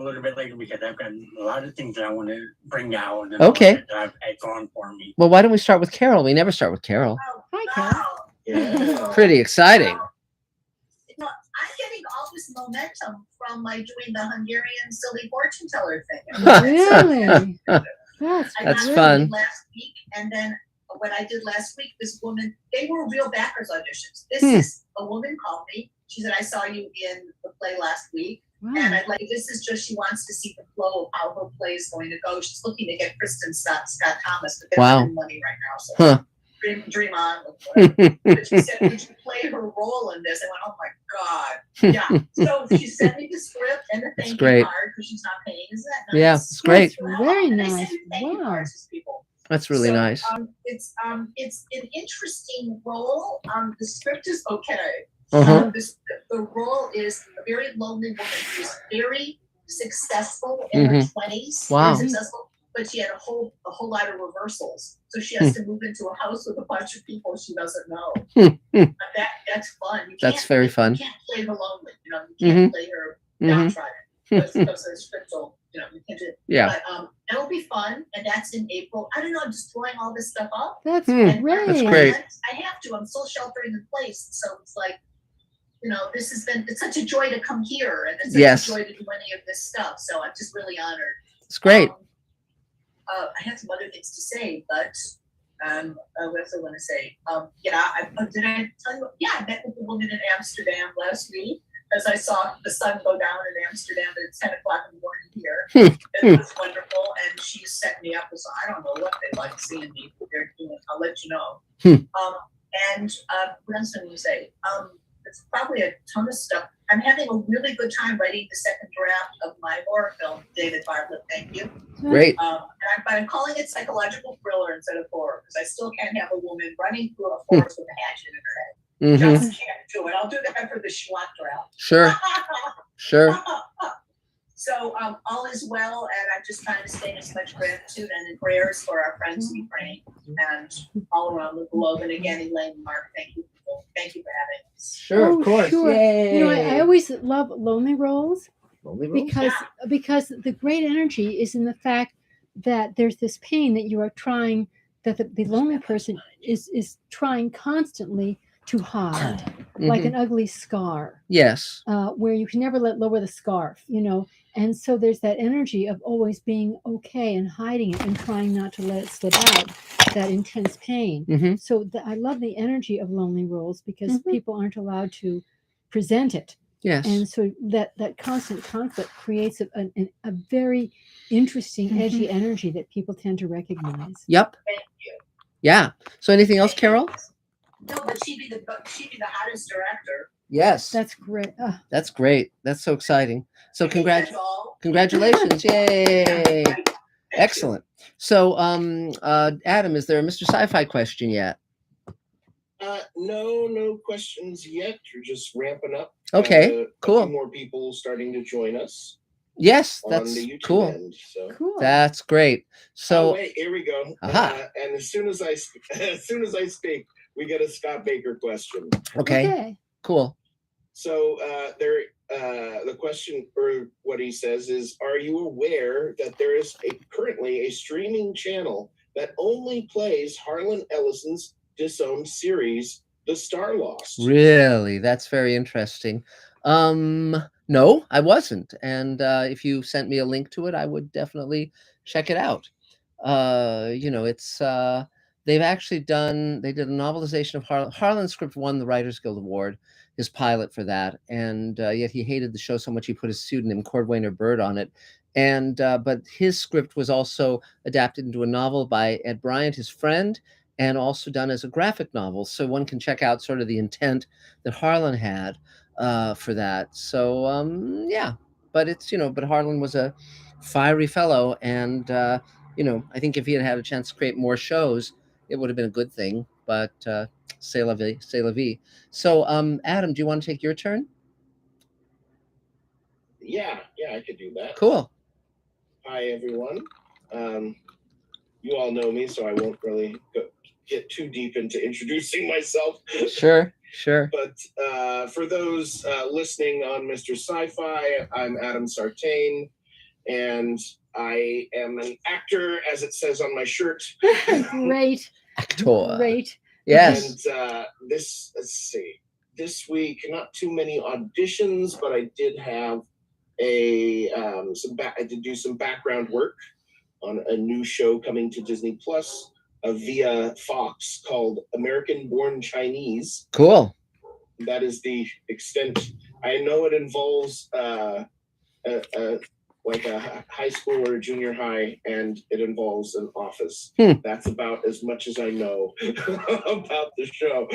a little bit later because I've got a lot of things that I want to bring out and Okay. that I've had going for me. Well, why don't we start with Carol? We never start with Carol. Oh, hi, Carol. Yeah. Pretty exciting. You know, I'm getting all this momentum from my doing the Hungarian silly fortune teller thing. Really? That's I fun. last week, and then what I did last week, this woman, they were real backers auditions. This is a woman called me. She said, I saw you in the play last week. Wow. And I'd like, this is just, she wants to see the flow of how her play is going to go. She's looking to get Kristen Scott Thomas, but they're Wow. in money right now. So dream on. Whatever. But she said, would you play her role in this? I went, oh my God. Yeah. So she sent me the script and the thank you great. card because she's not paying. Isn't that nice? Yeah, it's great. Very And I nice. sent thank you Wow. cards to people. That's really So, nice. It's an interesting role. The script is okay. Uh-huh. The role is a very lonely woman who's very successful in her 20s. Wow. Very successful, but she had a whole lot of reversals. So she has to move into a house with a bunch of people she doesn't know. But that's fun. That's very fun. You can't play her lonely. You know, you can't play her downtrodden because the script will, you know, you can't do it. Yeah. But it'll be fun, and that's in April. I don't know. I'm just throwing all this stuff up. That's And great. That's great. I have to. I'm still sheltering in place, so it's like, you know, it's such a joy to come here, and it's such a joy to do any of this stuff. So I'm just really honored. It's great. I have some other things to say, but what else I want to say? Did I tell you? Yeah, I met with a woman in Amsterdam last week as I saw the sun go down in Amsterdam at 10 o'clock in the morning here. It was wonderful, and she set me up with, I don't know what they like seeing me. They're doing. I'll let you know. And what else am I going to say? It's probably a ton of stuff. I'm having a really good time writing the second draft of my horror film, David Bartlett. Thank you. Great. But I'm calling it psychological thriller instead of horror because I still can't have a woman running through a forest with a hatchet in her head. Just can't do it. I'll do that for the Schlock draft. Sure. Sure. So all is well, and I'm just trying to stay in as much gratitude and in prayers for our friends in Ukraine and all around the globe. And again, Elaine and Mark, thank you. Thank you for having us. Sure, of course. Sure. Yay. You know, I always love lonely roles Lonely roles? because the great energy is in the fact that there's this pain that you are trying, that the lonely person is trying constantly to hide, like an ugly scar. Yes. Where you can never lower the scarf, you know. And so there's that energy of always being okay and hiding it and trying not to let it slip out, that intense pain. So I love the energy of lonely roles because people aren't allowed to present it. Yes. And so that constant conflict creates a very interesting, edgy energy that people tend to recognize. Yep. Thank you. Yeah. So anything else, Carol? No, but she'd be the hottest director. Yes. That's great. That's great. That's so exciting. So That's all. congratulations. Yay. Excellent. So Adam, is there a Mr. Sci-Fi question yet? No questions yet. We're just ramping up. Okay, cool. A few more people starting to join us. Yes, on that's the YouTube cool. End, so. Cool. That's great. So wait, here we go. Aha. And as soon as I speak, we get a Scott Baker question. okay. Cool. So the question, or what he says is, are you aware that there is currently a streaming channel that only plays Harlan Ellison's disowned series, The Star Lost? Really? That's very interesting. No, I wasn't. And if you sent me a link to it, I would definitely check it out. You know, it's they did a novelization of Harlan's script won the Writers Guild Award, his pilot for that, and yet he hated the show so much he put his pseudonym Cordwainer Bird on it. And but his script was also adapted into a novel by Ed Bryant, his friend, and also done as a graphic novel. So one can check out sort of the intent that Harlan had for that. So yeah, but it's, you know, but Harlan was a fiery fellow, and you know, I think if he had had a chance to create more shows, it would have been a good thing. But c'est la vie, c'est la vie. So Adam, do you want to take your turn? Yeah, I could do that. Cool. Hi, everyone. You all know me, so I won't really get too deep into introducing myself. Sure. But for those listening on Mr. Sci-Fi, I'm Adam Sartain. and I am an actor, as it says on my shirt. Great. Actor. Great. Yes. And let's see, this week, not too many auditions, but I did have I did do some background work on a new show coming to Disney Plus via Fox called American Born Chinese. Cool. That is the extent. I know it involves like a high school or a junior high, and it involves an office. That's about as much as I know about the show.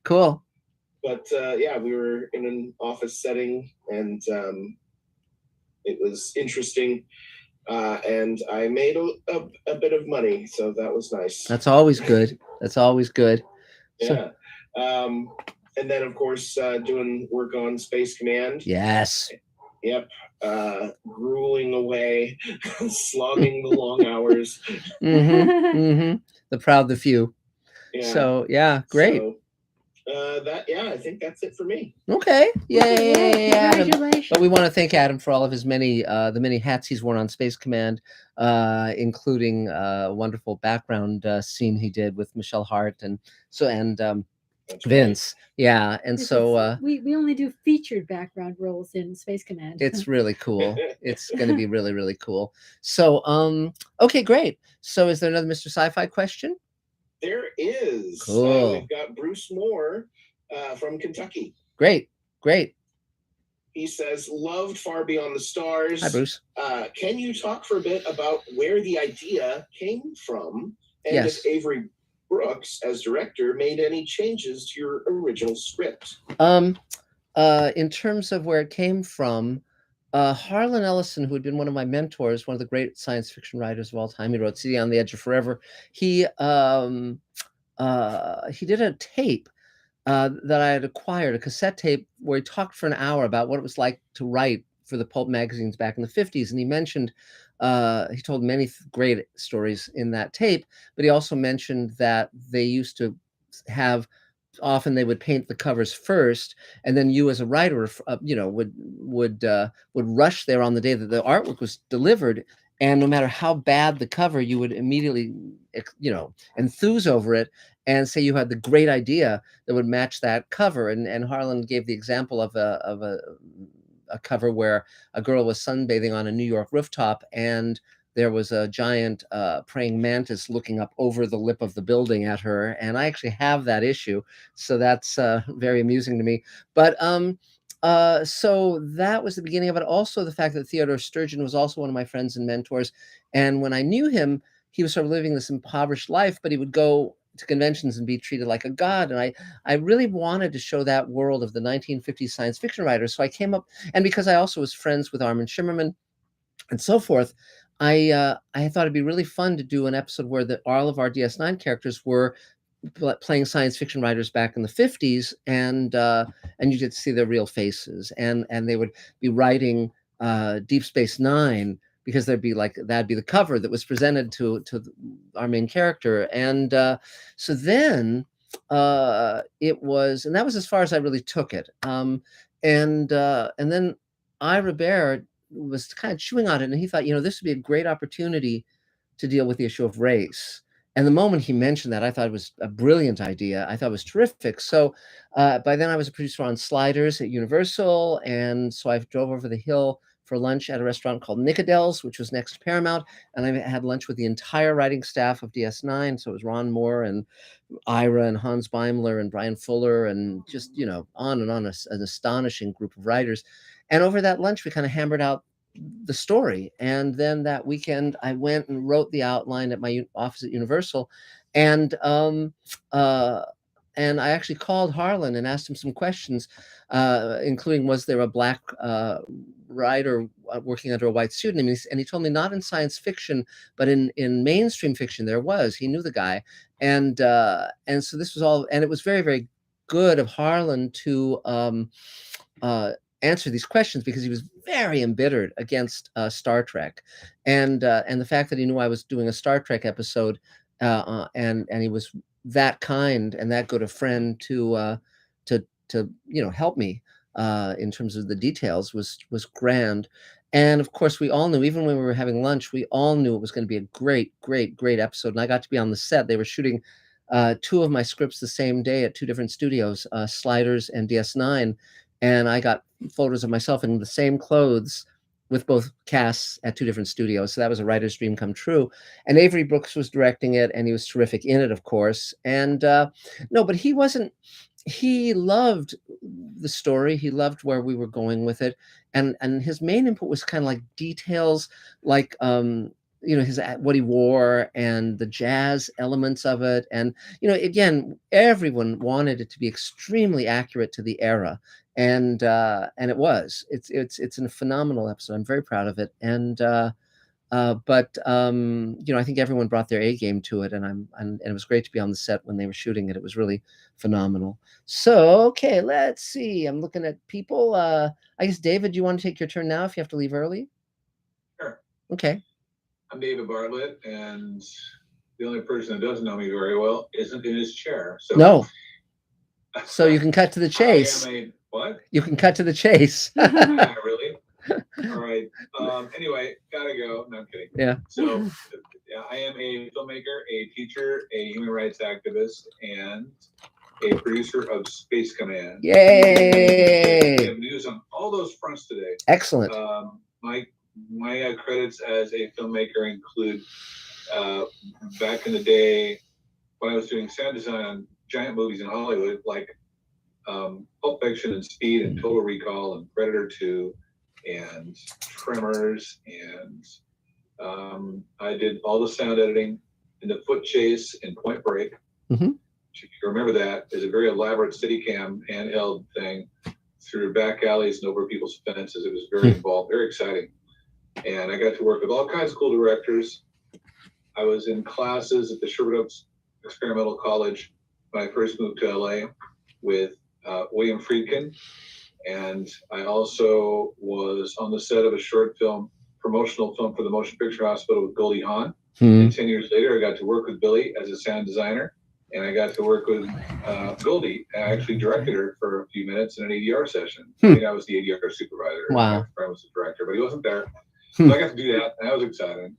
Cool. But yeah, we were in an office setting, and it was interesting. And I made a bit of money, so that was nice. That's always good. That's always good. Yeah. And then, of course, doing work on Space Command. Yes. Yep. Grueling away, slogging the long hours. The proud, the few. Yeah. So, yeah, great. So, I think that's it for me. Okay. Yay, Adam. Congratulations. But we want to thank Adam for all of his many hats he's worn on Space Command, including a wonderful background scene he did with Michelle Hart and Vince. Right. Yeah. And so we only do featured background roles in Space Command. It's really cool. It's going to be really, really cool. So, okay, great. So is there another Mr. Sci-Fi question? There is. Cool. We've got Bruce Moore from Kentucky. Great. He says, loved Far Beyond the Stars. Hi, Bruce. Can you talk for a bit about where the idea came from, and if Avery Brooks, as director, made any changes to your original script? In terms of where it came from, Harlan Ellison, who had been one of my mentors, one of the great science fiction writers of all time, he wrote City on the Edge of Forever. He did a tape that I had acquired, a cassette tape, where he talked for an hour about what it was like to write for the pulp magazines back in the 50s. And he mentioned, he told many great stories in that tape, but he also mentioned that they used to have, often they would paint the covers first, and then you as a writer, would rush there on the day that the artwork was delivered. And no matter how bad the cover, you would immediately, enthuse over it and say you had the great idea that would match that cover. And Harlan gave the example of a cover where a girl was sunbathing on a New York rooftop, and there was a giant praying mantis looking up over the lip of the building at her. And I actually have that issue, so that's very amusing to me. But so that was the beginning of it. Also, the fact that Theodore Sturgeon was also one of my friends and mentors. And when I knew him, he was sort of living this impoverished life, but he would go to conventions and be treated like a god. And I really wanted to show that world of the 1950s science fiction writers. So I came up, and because I also was friends with Armin Shimmerman and so forth, I thought it'd be really fun to do an episode where all of our DS9 characters were playing science fiction writers back in the 50s, and you get to see their real faces, and they would be writing Deep Space Nine, because that'd be the cover that was presented to our main character. And so then it was, and that was as far as I really took it. And then Ira Bear was kind of chewing on it, and he thought, this would be a great opportunity to deal with the issue of race. And the moment he mentioned that, I thought it was a brilliant idea. I thought it was terrific. So by then I was a producer on Sliders at Universal. And so I drove over the hill for lunch at a restaurant called Nickadel's, which was next to Paramount. And I had lunch with the entire writing staff of DS9. So it was Ron Moore and Ira and Hans Beimler and Brian Fuller, and just, on and on, an astonishing group of writers. And over that lunch, we kind of hammered out the story. And then that weekend, I went and wrote the outline at my office at Universal. And I actually called Harlan and asked him some questions, including, was there a black writer working under a white pseudonym? And he told me not in science fiction, but in mainstream fiction there was. He knew the guy. And so this was all, and it was very, very good of Harlan to answer these questions, because he was very embittered against Star Trek, and the fact that he knew I was doing a Star Trek episode, and he was that kind and that good a friend to help me in terms of the details was grand. And of course, we all knew, even when we were having lunch, we all knew it was going to be a great, great, great episode. And I got to be on the set. They were shooting 2 of my scripts the same day at 2 different studios, Sliders and DS9. And I got photos of myself in the same clothes with both casts at 2 different studios. So that was a writer's dream come true. And Avery Brooks was directing it, and he was terrific in it, of course. And no, but he loved the story. He loved where we were going with it. And his main input was kind of like details, like, his what he wore and the jazz elements of it. And, again, everyone wanted it to be extremely accurate to the era. And it was. It's a phenomenal episode. I'm very proud of it. And but I think everyone brought their A game to it, and it was great to be on the set when they were shooting it. It was really phenomenal. So, okay, let's see. I'm looking at people. I guess, David, do you want to take your turn now if you have to leave early? Sure. Okay. I'm David Bartlett, and the only person that doesn't know me very well isn't in his chair. So no. So you can cut to the chase. What? You can cut to the chase. Really? All right. Anyway, gotta go. No, I'm kidding. Yeah. So, I am a filmmaker, a teacher, a human rights activist, and a producer of Space Command. Yay! We have news on all those fronts today. Excellent. My credits as a filmmaker include back in the day when I was doing sound design on giant movies in Hollywood, like Pulp Fiction and Speed and Total Recall and Predator 2 and Tremors, and I did all the sound editing in The Foot Chase and Point Break. Mm-hmm. If you remember that, is a very elaborate Steadicam handheld thing through back alleys and over people's fences. It was very involved, very exciting. And I got to work with all kinds of cool directors. I was in classes at the Sherwood Oaks Experimental College when I first moved to LA with William Friedkin. And I also was on the set of a short film, promotional film for the Motion Picture Hospital with Goldie Hawn. And 10 years later, I got to work with Billy as a sound designer. And I got to work with Goldie. And I actually directed her for a few minutes in an ADR session. I think I was the ADR supervisor. Wow. My friend was the director, but he wasn't there. So I got to do that, and that was exciting.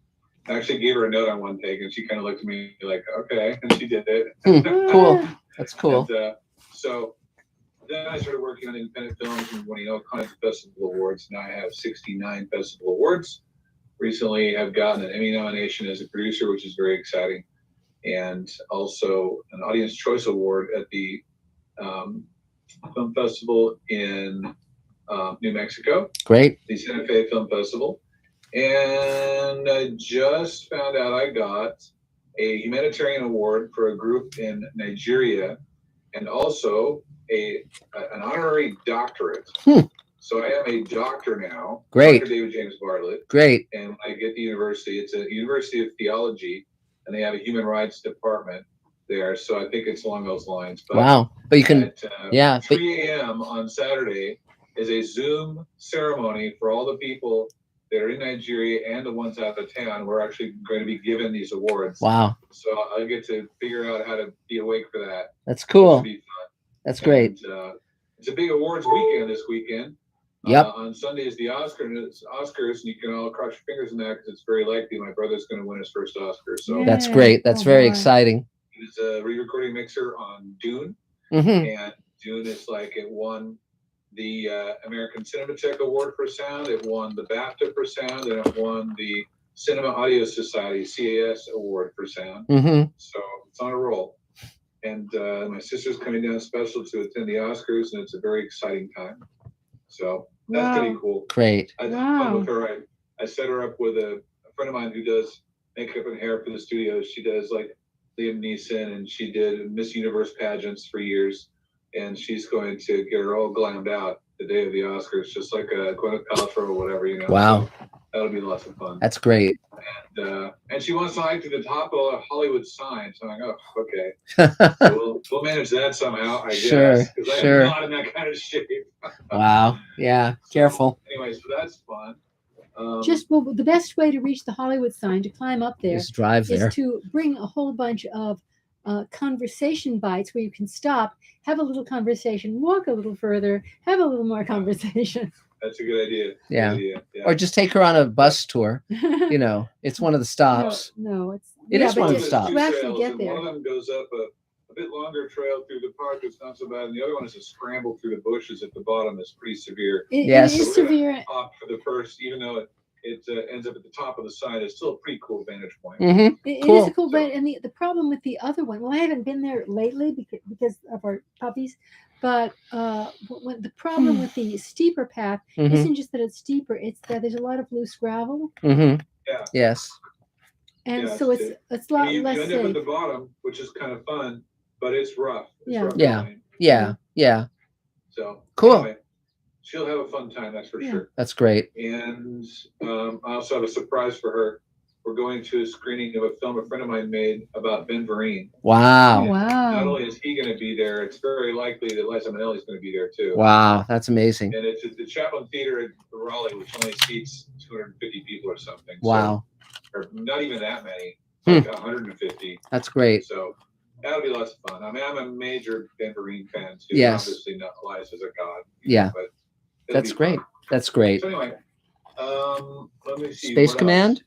I actually gave her a note on one take, and she kind of looked at me like, okay, and she did it. Cool. That's cool. And, so then I started working on independent films and winning all kinds of festival awards. Now I have 69 festival awards. Recently, I've gotten an Emmy nomination as a producer, which is very exciting, and also an Audience Choice Award at the film festival in New Mexico. Great. The Santa Fe Film Festival. And I just found out I got a humanitarian award for a group in Nigeria, and also an honorary doctorate. So I am a doctor now. Great. Dr. David James Bartlett. Great. And when I get to university, it's a University of Theology, and they have a human rights department there. So I think it's along those lines. But wow. But you can, at 3 a.m. on Saturday is a Zoom ceremony for all the people that are in Nigeria and the ones out of town. We're actually going to be given these awards. Wow. So I get to figure out how to be awake for that. That's cool. Be fun. That's great. And, it's a big awards weekend this weekend. Yep. On Sunday is the Oscars, and you can all cross your fingers in that because it's very likely my brother's going to win his first Oscar. So that's great. That's very exciting. He was a re-recording mixer on Dune, and Dune is like it won the American Cinematheque Award for sound. It won the BAFTA for sound, and it won the Cinema Audio Society CAS Award for sound. So it's on a roll. And my sister's coming down special to attend the Oscars, and it's a very exciting time. So that's pretty cool. Great. I had fun with her. I set her up with a friend of mine who does makeup and hair for the studio. She does like Liam Neeson, and she did Miss Universe pageants for years. And she's going to get her all glammed out the day of the Oscars, just like a Gwyneth Paltrow or whatever, you know. Wow. So that'll be lots of fun. That's great. And she wants to hike to the top of a Hollywood sign. So I'm like, oh, okay. So we'll manage that somehow, I guess. Because I'm not in that kind of shape. Wow. Yeah. Careful. Anyway, so that's fun. The best way to reach the Hollywood sign, to climb up there, Just drive there. is to bring a whole bunch of conversation bites where you can stop, have a little conversation, walk a little further, have a little more conversation. That's a good idea. Yeah. Good idea. Yeah. Or just take her on a bus tour. You know, it's one of the stops. No, it's It is one but of the to stops. to actually Trails, get and there. one of them goes up a bit longer trail through the park. It's not so bad. And the other one is a scramble through the bushes at the bottom. That's pretty severe. Yes. It is So we're gonna severe. opt for the first, even though it ends up at the top of the side. It's still a pretty cool vantage point. Mm-hmm. It Cool. is a cool bit, and the problem with the other one, well, I haven't been there lately because of our puppies, but when the problem with the steeper path Mhm. isn't just that it's steeper; it's that there's a lot of loose gravel, Mm-hmm. Yeah. Yes. and Yeah, so it's it's a lot You less end up at safe. the bottom, which is kind of fun, but it's rough. It's Yeah. rough Yeah. going. Yeah. Yeah. So Cool. anyway, she'll have a fun time, that's for Yeah. sure. That's great. And I also have a surprise for her. We're going to a screening of a film a friend of mine made about Ben Vereen. Wow. Not Wow. only is he going to be there, it's very likely that Liza Minnelli's going to be there too. Wow. That's amazing. And it's at the Chaplin Theater in Raleigh, which only seats 250 people or something. Wow. So, or not even that many, Hmm. like 150. That's great. So that'll be lots of fun. I mean, I'm a major Ben Vereen fan too. Yes. Obviously, not Liza's a god. Yeah. But it'll That's be great. fun. That's great. So anyway, let me see. Space what Command? else.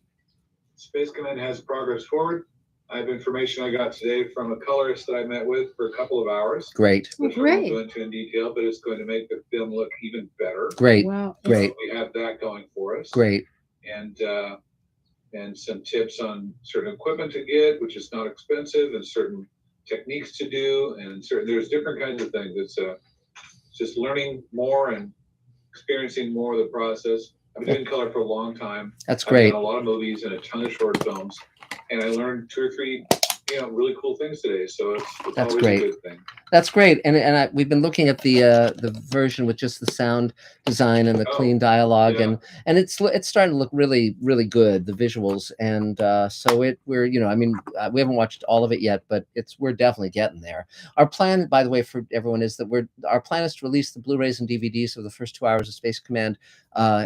Space Command has progress forward. I have information I got today from a colorist that I met with for a couple of hours. Great. Which I Great. won't go into in detail, but it's going to make the film look even better. Great. Wow. Great. So we have that going for us. Great. And some tips on certain equipment to get, which is not expensive, and certain techniques to do, and there's different kinds of things. It's just learning more and experiencing more of the process. I've been doing color for a long time. That's I've great. done a lot of movies and a ton of short films, and I learned 2 or 3, really cool things today. So it's That's always great. a good thing. That's great. And we've been looking at the version with just the sound design and the clean dialogue, yeah. and it's starting to look really, really good, the visuals. And so we're we haven't watched all of it yet, but we're definitely getting there. Our plan, by the way, for everyone is that our plan is to release the Blu-rays and DVDs of the first 2 hours of Space Command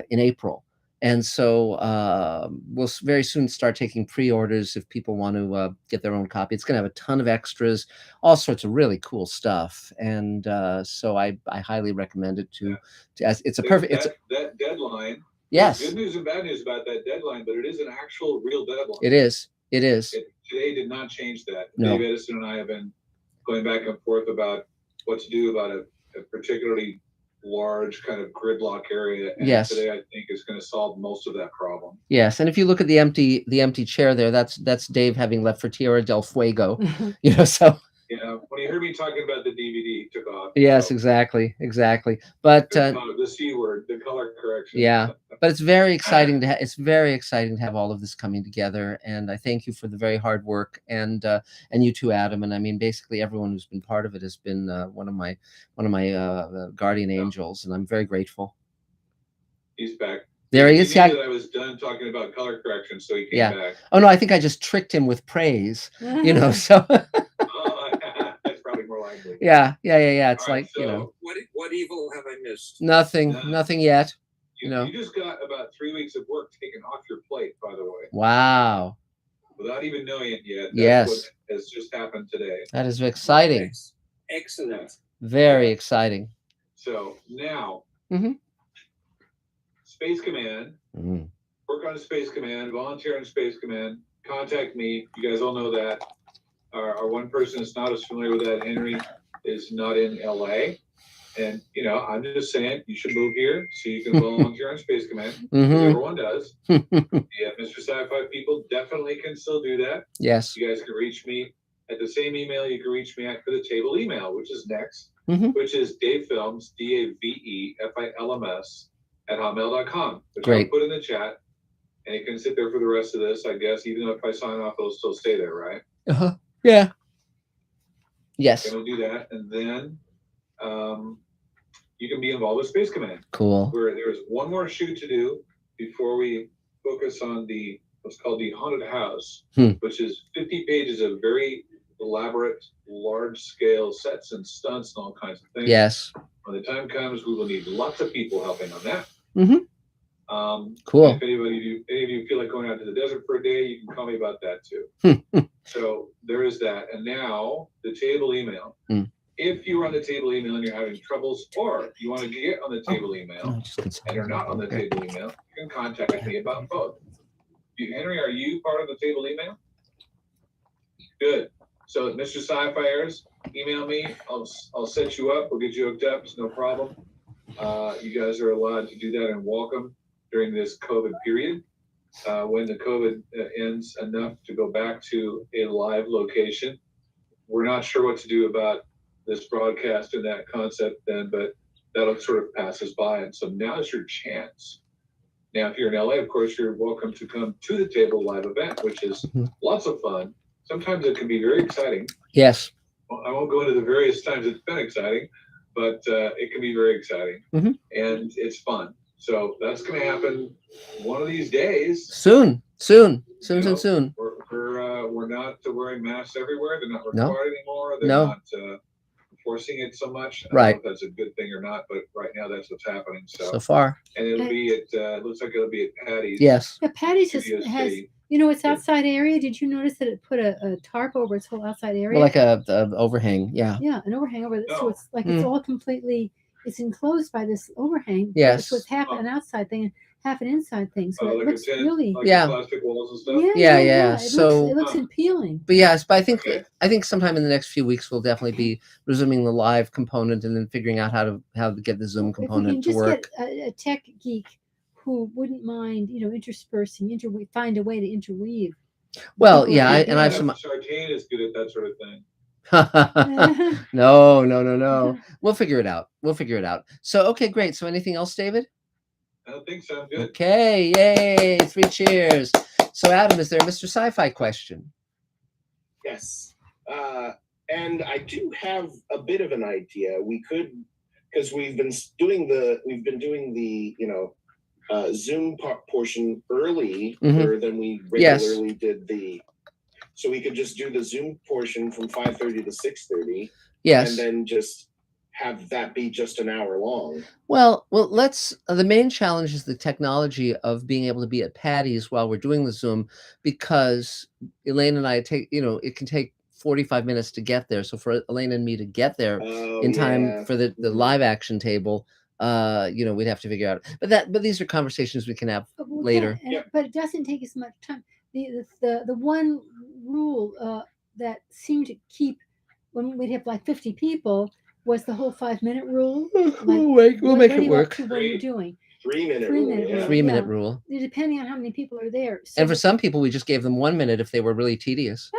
in April. And so we'll very soon start taking pre-orders if people want to get their own copy. It's going to have a ton of extras, all sorts of really cool stuff. And so I highly recommend it it's a perfect. That deadline. Yes. Good news and bad news about that deadline, but it is an actual real deadline. It is. It is. Today did not change that. No. Dave Edison and I have been going back and forth about what to do about a particularly large kind of gridlock area, and Yes. today I think is going to solve most of that problem. Yes, and if you look at the empty chair there, that's Dave having left for Tierra del Fuego. So When he heard me talking about the DVD, he took off. yes, So, exactly. But the C word, the color correction. yeah, but it's very exciting to have all of this coming together, and I thank you for the very hard work, and you too, Adam, and I mean basically everyone who's been part of it has been one of my guardian angels, and I'm very grateful. He's back. There he is. Knew Yeah. that I was done talking about color correction, so he came Yeah. back. Oh no, I think I just tricked him with praise. So That's probably more likely. yeah. It's All right, like so What evil have I missed? nothing yet. You just got about 3 weeks of work taken off your plate, by the way, Wow. without even knowing it yet. That's Yes. what has just happened today. That is exciting. Excellent. Very exciting. So now, Mhm. Space Command, work on Space Command, volunteer on Space Command, contact me. You guys all know that. Our one person that's not as familiar with that, Henry, is not in LA. And, I'm just saying you should move here so you can volunteer on Space Command. Everyone does. Yeah, Mr. Sci-Fi people definitely can still do that. Yes. You guys can reach me at the same email you can reach me at for the table email, which is next, which is davefilms, DAVEFILMS, @hotmail.com, which Great. I'll put in the chat. And it can sit there for the rest of this, I guess. Even though if I sign off, it'll still stay there, right? Yeah. Yes. Can we do that? And then you can be involved with Space Command. Cool. Where there's one more shoot to do before we focus on what's called the Haunted House, which is 50 pages of very elaborate, large-scale sets and stunts and all kinds of things. Yes. When the time comes, we will need lots of people helping on that. Cool. If any of you feel like going out to the desert for a day, you can call me about that too. So there is that. And now the table email. if you're on the table email and you're having troubles, or you want to get on the table email and you're not on the table email, you can contact me about both. Henry, are you part of the table email? Good. So Mr. Sci-Fi airs, email me. I'll set you up. We'll get you hooked up. It's no problem. You guys are allowed to do that and welcome during this COVID period. When the COVID ends enough to go back to a live location. We're not sure what to do about this broadcast and that concept then, but that'll sort of pass us by. And so now's your chance. Now, if you're in LA, of course, you're welcome to come to the table live event, which is lots of fun. Sometimes it can be very exciting. Yes. Well, I won't go into the various times it's been exciting, but it can be very exciting and it's fun. So that's going to happen one of these days. Soon. We're not wearing masks everywhere. They're not required anymore. They're not forcing it so much. I don't know if that's a good thing or not, but right now that's what's happening. So far. And it'll be at, looks like it'll be at Patty's. Yes. Yeah, Patty's has its outside area. Did you notice that it put a tarp over its whole outside area? Well, like a overhang. Yeah. Yeah, an overhang over it. So it's like it's all completely, it's enclosed by this overhang. Yes. So it's half an outside thing and half an inside thing. So it like looks really. like plastic walls and stuff. Yeah. So it looks appealing. But yes, but I think sometime in the next few weeks we'll definitely be resuming the live component and then figuring out how to get the Zoom component to work. If we can just get a tech geek who wouldn't mind, interspersing, find a way to interweave. Well, yeah, and I have some. Sartain is good at that sort of thing. No. We'll figure it out. So, okay, great. So anything else, David? I don't think so. I'm good. Okay, yay, 3 cheers. So Adam, is there a Mr. Sci-Fi question? Yes. And I do have a bit of an idea. We could, because we've been doing the Zoom portion earlier than we regularly did so we could just do the Zoom portion from 5:30 to 6:30. Yes. And then just have that be just an hour long. Well, let's. The main challenge is the technology of being able to be at Patty's while we're doing the Zoom, because Elaine and I it can take 45 minutes to get there. So for Elaine and me to get there in time for the live action table, we'd have to figure out. But these are conversations we can have later. But it doesn't take as much time. The one rule that seemed to keep when we'd have like 50 people was the whole 5-minute rule. We'll make it work. What are you doing? 3-minute rule. 3-minute rule. Depending on how many people are there. And for some people, we just gave them 1 minute if they were really tedious.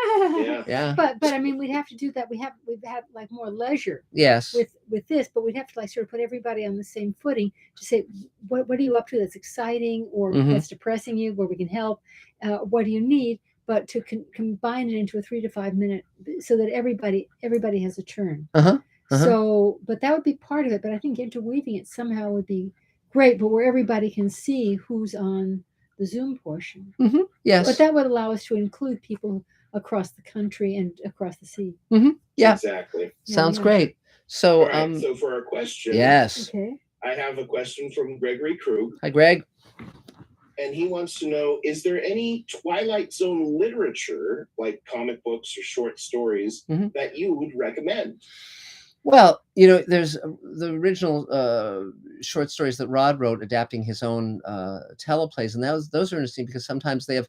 Yeah. But I mean, we'd have to do that. We've had like more leisure. Yes. With this, but we'd have to sort of put everybody on the same footing to say, what are you up to that's exciting or that's depressing you, where we can help? What do you need? But to combine it into a 3 to 5 minute so that everybody has a turn. So, but that would be part of it. But I think interweaving it somehow would be great, but where everybody can see who's on the Zoom portion. Yes. But that would allow us to include people across the country and across the sea. Yeah. Exactly. Sounds great. So, so for our question. Yes. Okay. I have a question from Gregory Krug. Hi, Greg. And he wants to know, is there any Twilight Zone literature, like comic books or short stories, that you would recommend? Well, there's the original short stories that Rod wrote adapting his own teleplays. And those are interesting because sometimes they have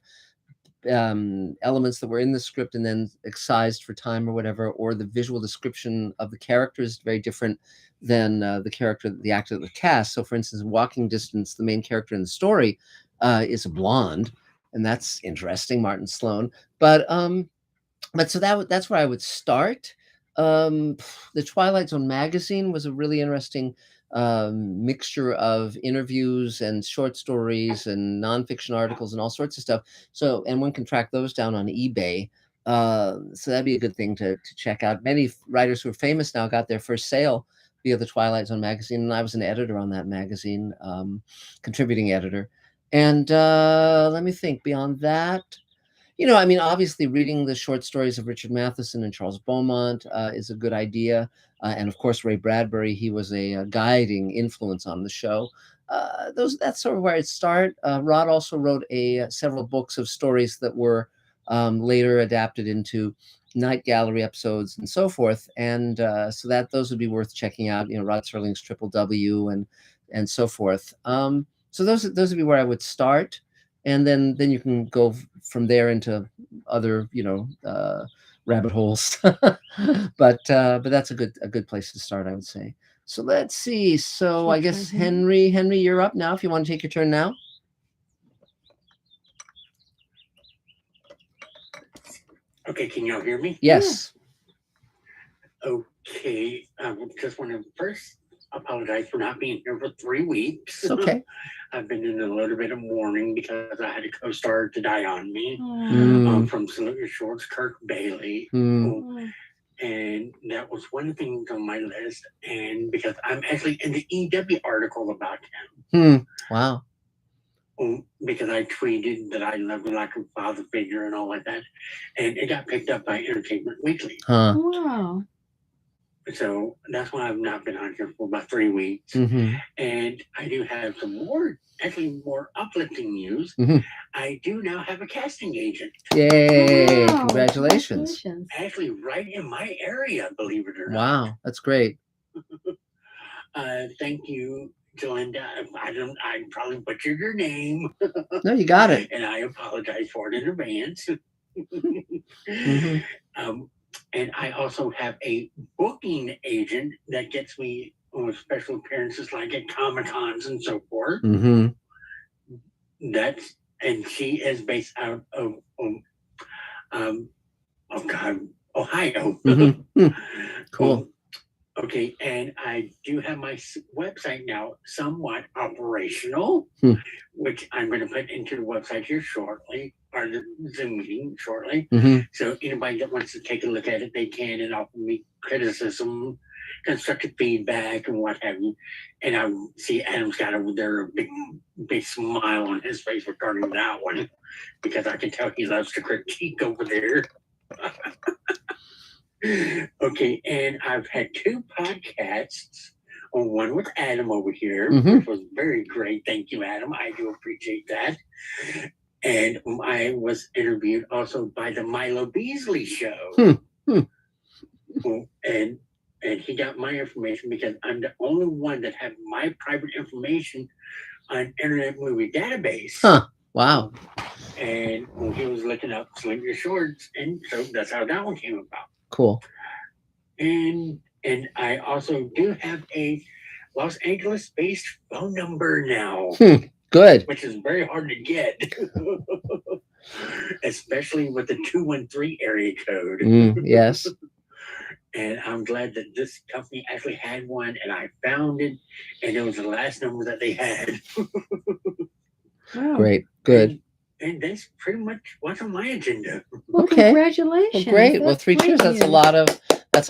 elements that were in the script and then excised for time or whatever, or the visual description of the character is very different than the actor of the cast. So for instance, in Walking Distance, the main character in the story is a blonde, and that's interesting, Martin Sloan. But so that's where I would start. The Twilight Zone magazine was a really interesting mixture of interviews and short stories and nonfiction articles and all sorts of stuff. So, and one can track those down on eBay. So that'd be a good thing to check out. Many writers who are famous now got their first sale via the Twilight Zone magazine, and I was an editor on that magazine, contributing editor. And let me think. Beyond that, obviously reading the short stories of Richard Matheson and Charles Beaumont is a good idea. And of course, Ray Bradbury, he was a guiding influence on the show. That's sort of where I'd start. Rod also wrote several books of stories that were later adapted into night gallery episodes and so forth. And so that those would be worth checking out. Rod Serling's Triple W and so forth. So those would be where I would start, and then you can go from there into other rabbit holes. but that's a good place to start, I would say. So let's see. So I guess Henry, you're up now. If you want to take your turn now. Okay, can y'all hear me? Yes. Okay, I just want to first apologize for not being here for 3 weeks. It's okay. I've been in a little bit of mourning because I had a co-star to die on me from Salute Your Shorts, Kirk Bailey. And that was one thing on my list. And because I'm actually in the EW article about him. Wow. Because I tweeted that I loved him like a father figure and all like that. And it got picked up by Entertainment Weekly. Wow. So that's why I've not been on here for about 3 weeks. And I do have some more uplifting news. I do now have a casting agent. Yay! Wow, Congratulations. Actually, right in my area, believe it or not. Wow, that's great. Thank you, Jolinda. I probably butchered your name. No, you got it. And I apologize for it in advance. And I also have a booking agent that gets me on special appearances like at Comic-Cons and so forth. And she is based out of Ohio. Cool. Okay, and I do have my website now somewhat operational, which I'm going to put into the website here shortly, or the Zoom meeting shortly. So anybody that wants to take a look at it, they can, and offer me criticism, constructive feedback, and what have you. And I see Adam's got over there a big smile on his face regarding that one, because I can tell he loves to critique over there. Okay, and I've had 2 podcasts. One with Adam over here, which was very great. Thank you, Adam. I do appreciate that. And I was interviewed also by the Milo Beasley Show. And he got my information because I'm the only one that had my private information on Internet Movie Database. Wow. And when he was looking up Sling Your Shorts, and so that's how that one came about. Cool. And I also do have a Los Angeles-based phone number now. Good. Which is very hard to get. Especially with the 213 area code. Yes. And I'm glad that this company actually had one, and I found it, and it was the last number that they had. Wow. Great. Good. And that's pretty much what's on my agenda. Well, Okay. Congratulations. Well, great. Well, That's 3 great cheers. That's a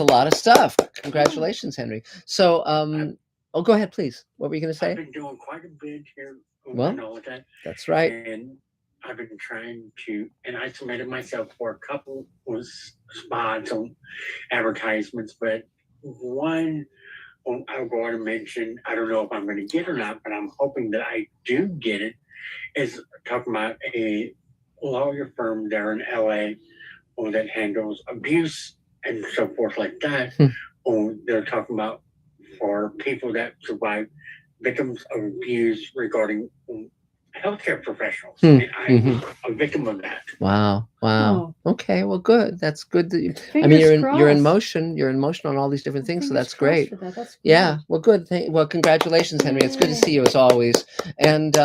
news. lot of stuff. Congratulations, Henry. So, go ahead, please. What were you going to say? I've been doing quite a bit here. Well, and all of that. That's right. And I've been trying to, and I submitted myself for a couple of spots on advertisements, but one I'll go on and mention, I don't know if I'm going to get or not, but I'm hoping that I do get it, is talking about a lawyer firm there in LA that handles abuse and so forth like that. They're talking about for people that survive victims of abuse regarding healthcare professionals. And I'm a victim of that. Wow. Okay, well, good. That's good that you. Fingers you're in crossed. motion. You're in motion on all these different things, so Fingers that's crossed great. for that. That's Yeah. Well, good. Well, congratulations, Henry. It's good to see you as always. And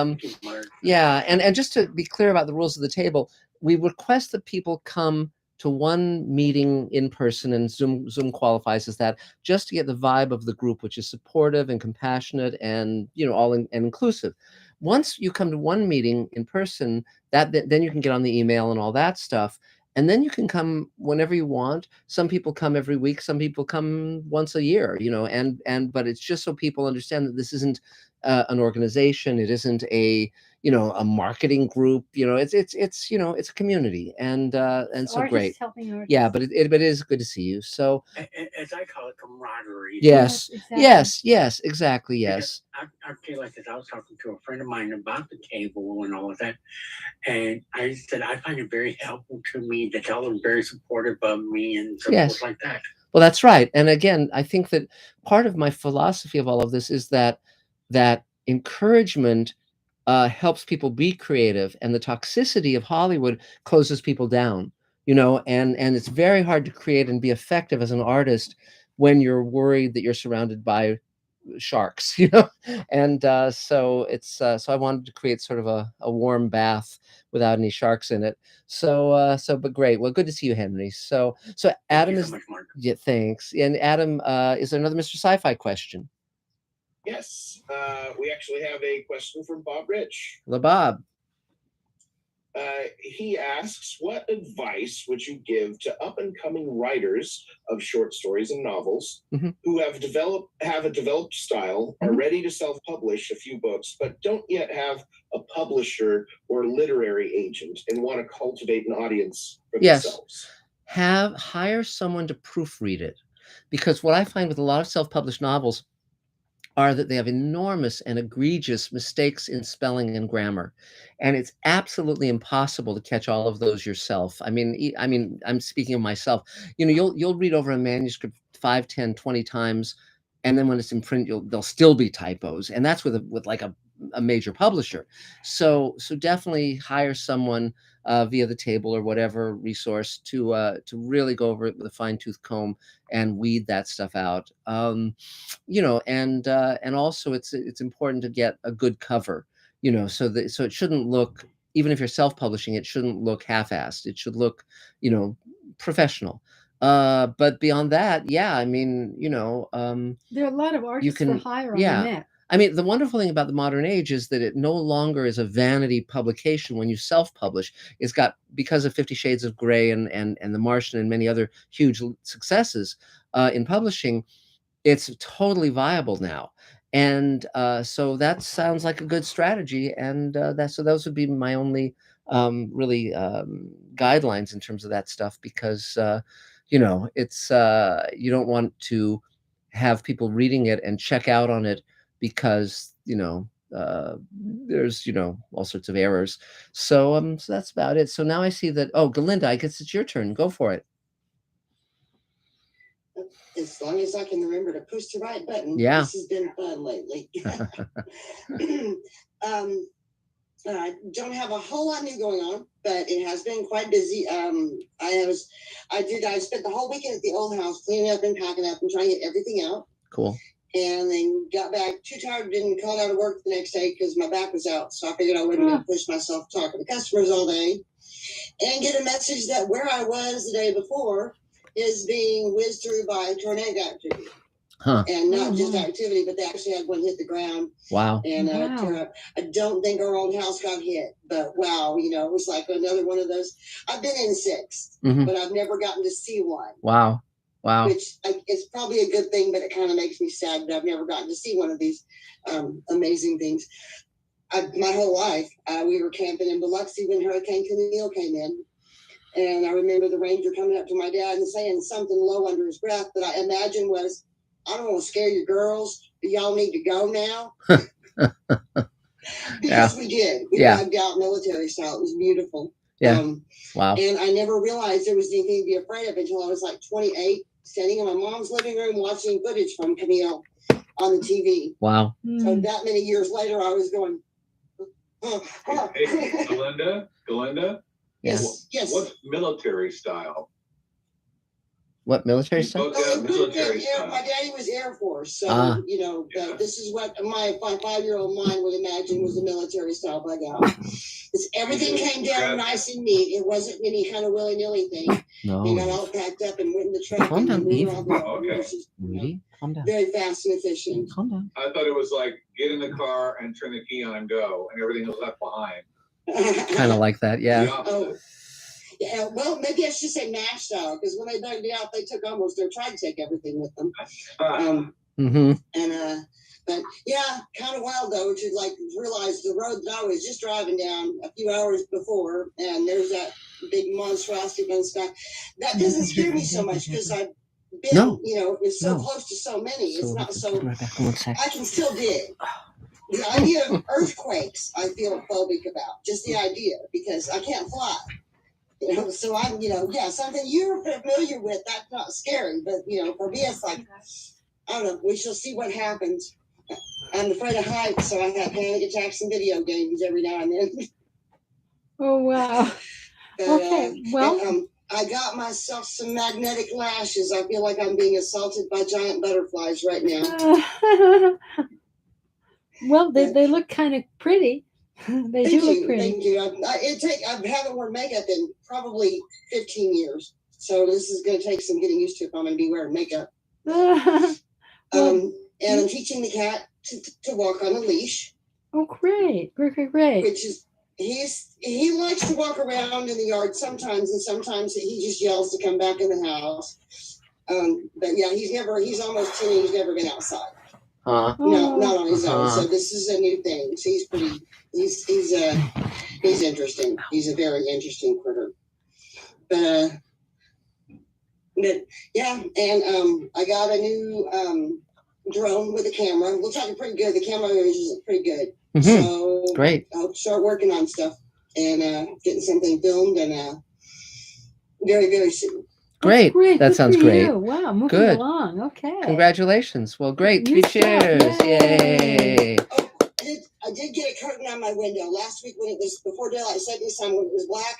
yeah, and just to be clear about the rules of the table, we request that people come to one meeting in person, and Zoom qualifies as that, just to get the vibe of the group, which is supportive and compassionate and all and inclusive. Once you come to one meeting in person, then you can get on the email and all that stuff, and then you can come whenever you want. Some people come every week, some people come once a year, but it's just so people understand that this isn't an organization. It isn't a a marketing group. It's it's a community, and so Artists great. helping artists. Yeah, but it is good to see you. So As I call it, camaraderie. yes, exactly. yes, exactly, Because yes. I feel like this. I was talking to a friend of mine about the table and all of that, and I said I find it very helpful to me that y'all are very supportive of me and so Yes. forth like that. Well, that's right. And again, I think that part of my philosophy of all of this is that encouragement helps people be creative, and the toxicity of Hollywood closes people down. And it's very hard to create and be effective as an artist when you're worried that you're surrounded by sharks. And so I wanted to create sort of a warm bath without any sharks in it. But great. Well, good to see you, Henry. So Thank Adam you is so much, Mark. yeah, thanks. And Adam, is there another Mr. Sci-Fi question? Yes, we actually have a question from Bob Rich. Hello, Bob. He asks, what advice would you give to up-and-coming writers of short stories and novels who have a developed style, are ready to self-publish a few books, but don't yet have a publisher or literary agent and want to cultivate an audience for themselves? Hire someone to proofread it, because what I find with a lot of self-published novels are that they have enormous and egregious mistakes in spelling and grammar, and it's absolutely impossible to catch all of those yourself. I mean, I'm speaking of myself. You'll read over a manuscript 5, 10, 20 times, and then when it's in print, there'll still be typos, and that's with like a major publisher. So definitely hire someone via the table or whatever resource to really go over it with a fine-tooth comb and weed that stuff out. And also it's important to get a good cover, so it shouldn't look, even if you're self-publishing, it shouldn't look half-assed. It should look, professional. But beyond that, yeah, I mean, there are a lot of artists for hire on the net. I mean, the wonderful thing about the modern age is that it no longer is a vanity publication when you self-publish. It's got, because of 50 Shades of Grey and The Martian and many other huge successes in publishing, it's totally viable now. And so that sounds like a good strategy. And those would be my only really guidelines in terms of that stuff, because it's you don't want to have people reading it and check out on it because there's all sorts of errors. So that's about it. So now I see that. Oh, Galinda, I guess it's your turn. Go for it. As long as I can remember to push the right button. Yeah. This has been fun lately. I don't have a whole lot new going on, but it has been quite busy. I spent the whole weekend at the old house cleaning up and packing up and trying to get everything out. Cool. And then got back too tired, didn't call out of work the next day because my back was out. So I figured I wouldn't going to push myself talking to customers all day and get a message that where I was the day before is being whizzed through by tornado activity. And not just activity, but they actually had one hit the ground. Wow. And I don't think our old house got hit, but wow, it was like another one of those. I've been in 6, but I've never gotten to see one. Wow. Which is probably a good thing, but it kind of makes me sad that I've never gotten to see one of these amazing things. My whole life, we were camping in Biloxi when Hurricane Camille came in. And I remember the ranger coming up to my dad and saying something low under his breath that I imagine was, I don't want to scare your girls, but y'all need to go now. Because we did. We dived out military style. It was beautiful. Yeah. Wow. And I never realized there was anything to be afraid of until I was like 28, standing in my mom's living room watching footage from Camille on the TV. Wow. So that many years later, I was going, Hey, Galinda? Yes. What's military style? What military style? Military style. My daddy was Air Force, so this is what my 5-year-old mind would imagine was a military style bug out. Everything came down nice and neat. It wasn't any kind of willy-nilly thing. No. We got all packed up and went in the truck. Calm down, Eve. Rudy, calm down. Very fast and efficient. Calm down. I thought it was like get in the car and turn the key on and go, and everything was left behind. Kind of like that, yeah. Yeah, well, maybe I should say MASH style, because when they dug it out, they tried to take everything with them. Mm-hmm. And but yeah, kind of wild though to like realize the road that I was just driving down a few hours before, and there's that big monstrosity in the sky. That doesn't scare me so much because I've been, it's so close to so many. It's not so. Right back in 1 second. I can still dig. The idea of earthquakes, I feel phobic about. Just the idea, because I can't fly. So I'm, something you're familiar with, that's not scary. But, for me, it's like, I don't know, we shall see what happens. I'm afraid of heights, so I have panic attacks in video games every now and then. Oh, wow. But, Okay, well. I got myself some magnetic lashes. I feel like I'm being assaulted by giant butterflies right now. Well, they look kind of pretty. They do look pretty. Thank you. I haven't worn makeup in probably 15 years. So this is going to take some getting used to if I'm going to be wearing makeup. And I'm teaching the cat to walk on a leash. Oh, great. Great. Which is, he likes to walk around in the yard sometimes, and sometimes he just yells to come back in the house. But yeah, he's almost 10 and he's never been outside. No, not on his own. So this is a new thing. So he's interesting. He's a very interesting critter. But yeah, and I got a new drone with a camera. Looks like pretty good. The camera images look pretty good. Mm-hmm. So Great. I'll start working on stuff and getting something filmed and very, very soon. Great. Great. That Good sounds for great. You. Wow, moving Good. along. Okay. Congratulations. Well, great. You 3 suck. cheers. Yay. Oh, I did get a curtain on my window last week when it was before daylight savings time when it was black.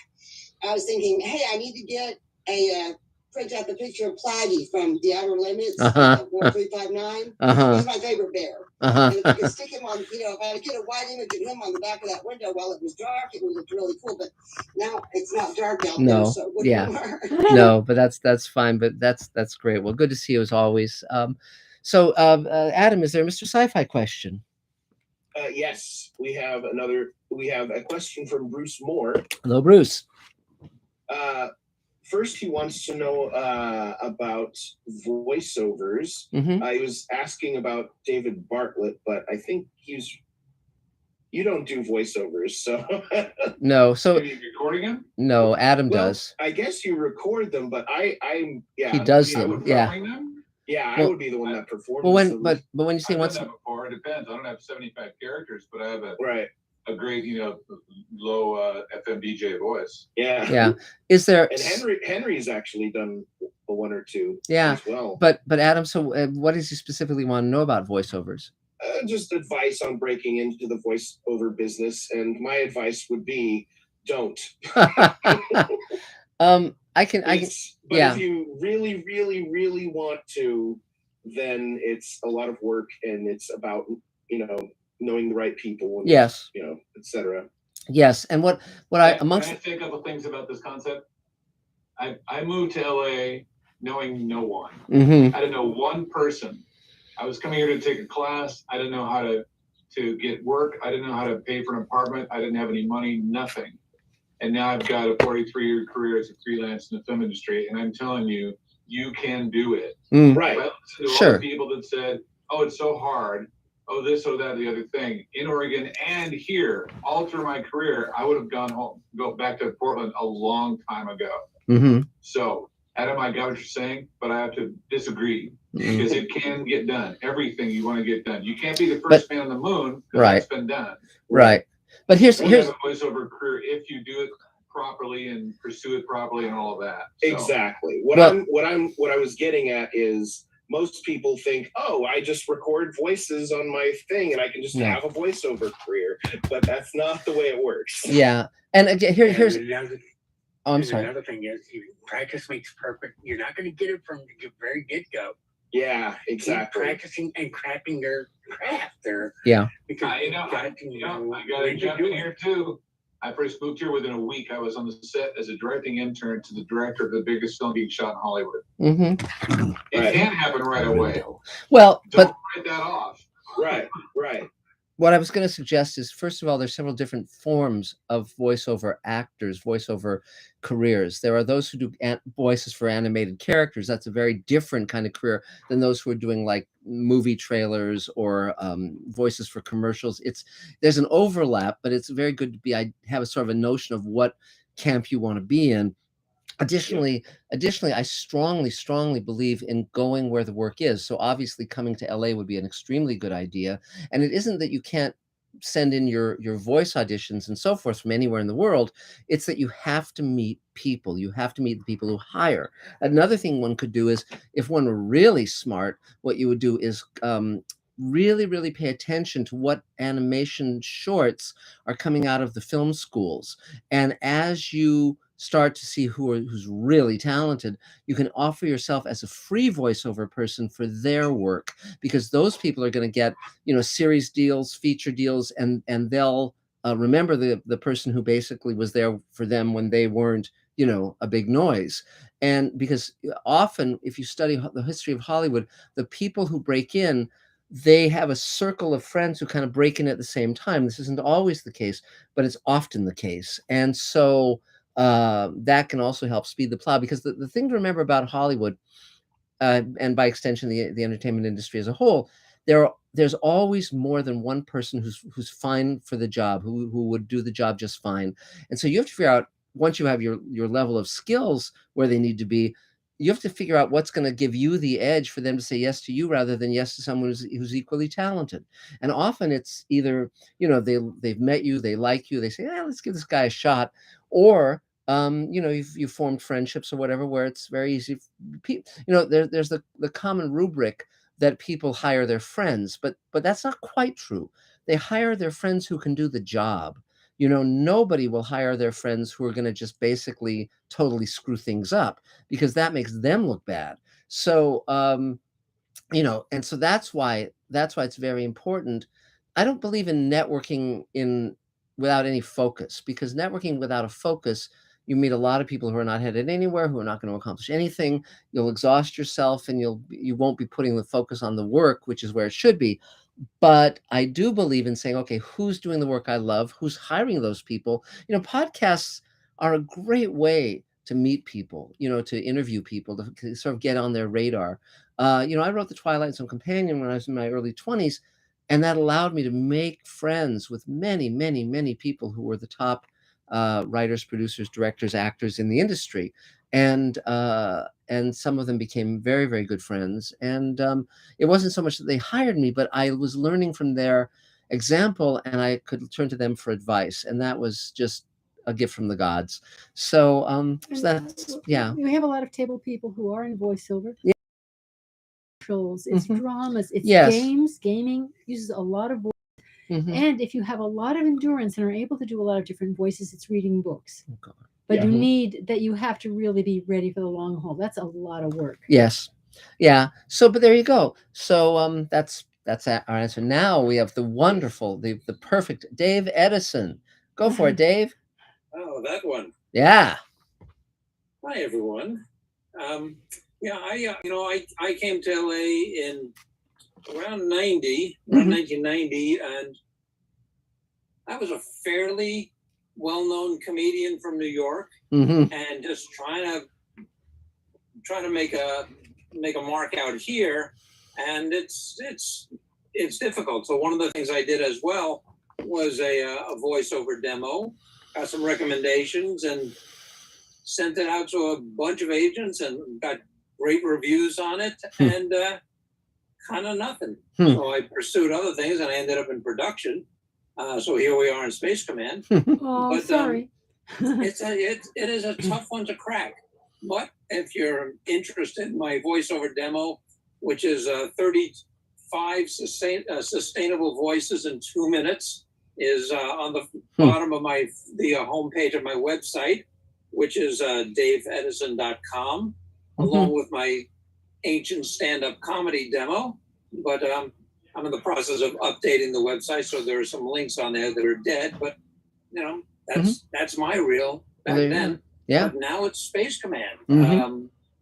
I was thinking, hey, I need to get a print out the picture of Plaggy from The Outer Limits, 4359. He's my favorite bear. And if I could stick him on, if I could get a wide image of him on the back of that window while it was dark, it would look really cool. But now it's not dark out there, so it wouldn't work. No, but that's fine. But that's great. Well, good to see you as always. So Adam, is there a Mr. Sci-Fi question? Yes, we have a question from Bruce Moore. Hello, Bruce. First, he wants to know about voiceovers. Mm-hmm. He was asking about David Bartlett, but I think you don't do voiceovers, so No. So Are you recording him? no, Adam does. I guess you record them, but I'm He does I them. would Yeah. perform them? Yeah, I Well- would be the one that performs. Well, them. but when you say I've once, done that before. It depends. I don't have 75 characters, but I have right, a great, low FM DJ voice. yeah. is there? And Henry's actually done a one or two. Yeah, as well. But Adam, so what does he specifically want to know about voiceovers? Just advice on breaking into the voiceover business, and my advice would be don't. I can. But yeah. if you really, really, really want to, then it's a lot of work, and it's about knowing the right people. And, Yes. etc. Yes, and what amongst. Can I say a couple things about this concept? I moved to LA knowing no one. Mm-hmm. I didn't know one person. I was coming here to take a class. I didn't know how to get work. I didn't know how to pay for an apartment. I didn't have any money, nothing. And now I've got a 43-year career as a freelance in the film industry, and I'm telling you, you can do it. Right. I listened to all the people that said, "Oh, it's so hard. Oh, this, oh, that, the other thing." In Oregon and here, all through my career, I would have go back to Portland a long time ago. Mm-hmm. So, Adam, I got what you're saying, but I have to disagree because it can get done. Everything you want to get done. You can't be the first man on the moon because Right. that's been done. Right. But here's You have a voiceover career if you do it properly and pursue it properly and all of that. So. Exactly. What I was getting at is most people think, oh, I just record voices on my thing and I can just have a voiceover career, but that's not the way it works. Yeah, and here's. Oh, I'm sorry. Another thing is, practice makes perfect. You're not going to get it from the very get-go. Yeah, exactly. Keep practicing and crafting their craft there. Yeah. Because I got to jump in here too. I first moved here within a week. I was on the set as a directing intern to the director of the biggest film being shot in Hollywood. Mm-hmm. It can happen right away. Well, Don't write that off. Right. what I was going to suggest is, first of all, there's several different forms of voiceover actors, voiceover careers. There are those who do voices for animated characters. That's a very different kind of career than those who are doing like movie trailers or voices for commercials. There's an overlap, but it's very good to have a sort of a notion of what camp you want to be in. Additionally, I strongly believe in going where the work is. So obviously coming to LA would be an extremely good idea. And it isn't that you can't send in your voice auditions and so forth from anywhere in the world. It's that you have to meet people. You have to meet the people who hire. Another thing one could do is, if one were really smart, what you would do is really pay attention to what animation shorts are coming out of the film schools. And as you start to see who's really talented, you can offer yourself as a free voiceover person for their work, because those people are going to get, series deals, feature deals, and they'll remember the person who basically was there for them when they weren't, a big noise. And because often, if you study the history of Hollywood, the people who break in, they have a circle of friends who kind of break in at the same time. This isn't always the case, but it's often the case. And so that can also help speed the plow, because the thing to remember about Hollywood, and by extension the entertainment industry as a whole, there's always more than one person who's fine for the job, who would do the job just fine. And so you have to figure out, once you have your level of skills where they need to be, you have to figure out what's going to give you the edge for them to say yes to you rather than yes to someone who's equally talented. And often it's either, they've met you, they like you, they say, let's give this guy a shot, or you've formed friendships or whatever, where it's very easy. There's the common rubric that people hire their friends, but that's not quite true. They hire their friends who can do the job. Nobody will hire their friends who are going to just basically totally screw things up, because that makes them look bad. So, and so that's why it's very important. I don't believe in networking without any focus, because networking without a focus, you meet a lot of people who are not headed anywhere, who are not going to accomplish anything. You'll exhaust yourself, and you won't be putting the focus on the work, which is where it should be. But I do believe in saying, okay, who's doing the work I love? Who's hiring those people? Podcasts are a great way to meet people, to interview people, to sort of get on their radar. I wrote the Twilight Zone Companion when I was in my early 20s, and that allowed me to make friends with many people who were the top writers, producers, directors, actors in the industry. And some of them became very good friends. And it wasn't so much that they hired me, but I was learning from their example, and I could turn to them for advice. And that was just a gift from the gods. So, so that's, yeah. We have a lot of table people who are in voiceover. Yeah. It's dramas, it's games. Gaming uses a lot of voice. And if you have a lot of endurance and are able to do a lot of different voices, it's reading books. Oh, God. But you have to really be ready for the long haul. That's a lot of work. Yes. Yeah. So, but there you go. So that's our answer. Now we have the wonderful, the perfect Dave Edison. Go for it, Dave. Oh, that one. Yeah. Hi, everyone. I came to LA in around 1990, and I was a fairly well-known comedian from New York, and just trying to make a mark out here, and it's difficult. So one of the things I did as well was a voiceover demo, got some recommendations, and sent it out to a bunch of agents, and got great reviews on it, and kind of nothing. So I pursued other things, and I ended up in production. So here we are in Space Command. Oh, but, sorry. It is a tough one to crack. But if you're interested in my voiceover demo, which is 35 sustainable voices in 2 minutes, is on the bottom of the homepage of my website, which is daveedison.com, along with my ancient stand-up comedy demo. But I'm in the process of updating the website, so there are some links on there that are dead. But that's my reel back then. Yeah. But now it's Space Command.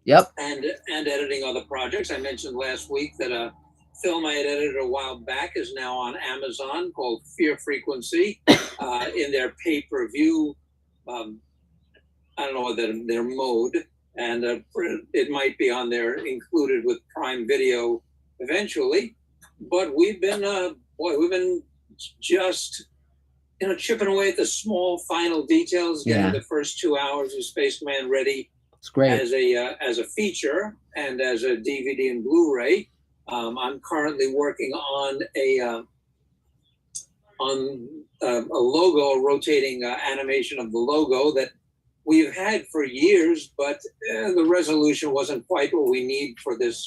Yep. And editing other projects. I mentioned last week that film I had edited a while back is now on Amazon, called Fear Frequency, in their pay-per-view. I don't know their mode, and it might be on there included with Prime Video eventually. But we've been just chipping away at the small final details, getting the first 2 hours of Space Command ready. It's great as a feature and as a DVD and Blu-ray. I'm currently working on a logo, a rotating animation of the logo that we've had for years, but the resolution wasn't quite what we need for this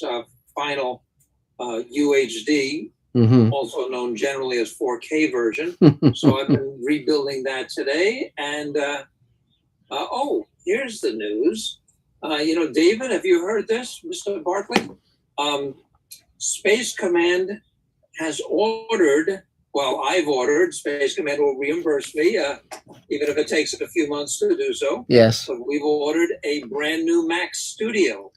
final UHD, also known generally as 4K version. So I've been rebuilding that today. And here's the news. David, have you heard this, Mr. Barkley? Space Command has ordered, I've ordered, Space Command will reimburse me, even if it takes a few months to do so. Yes. But we've ordered a brand new Mac Studio,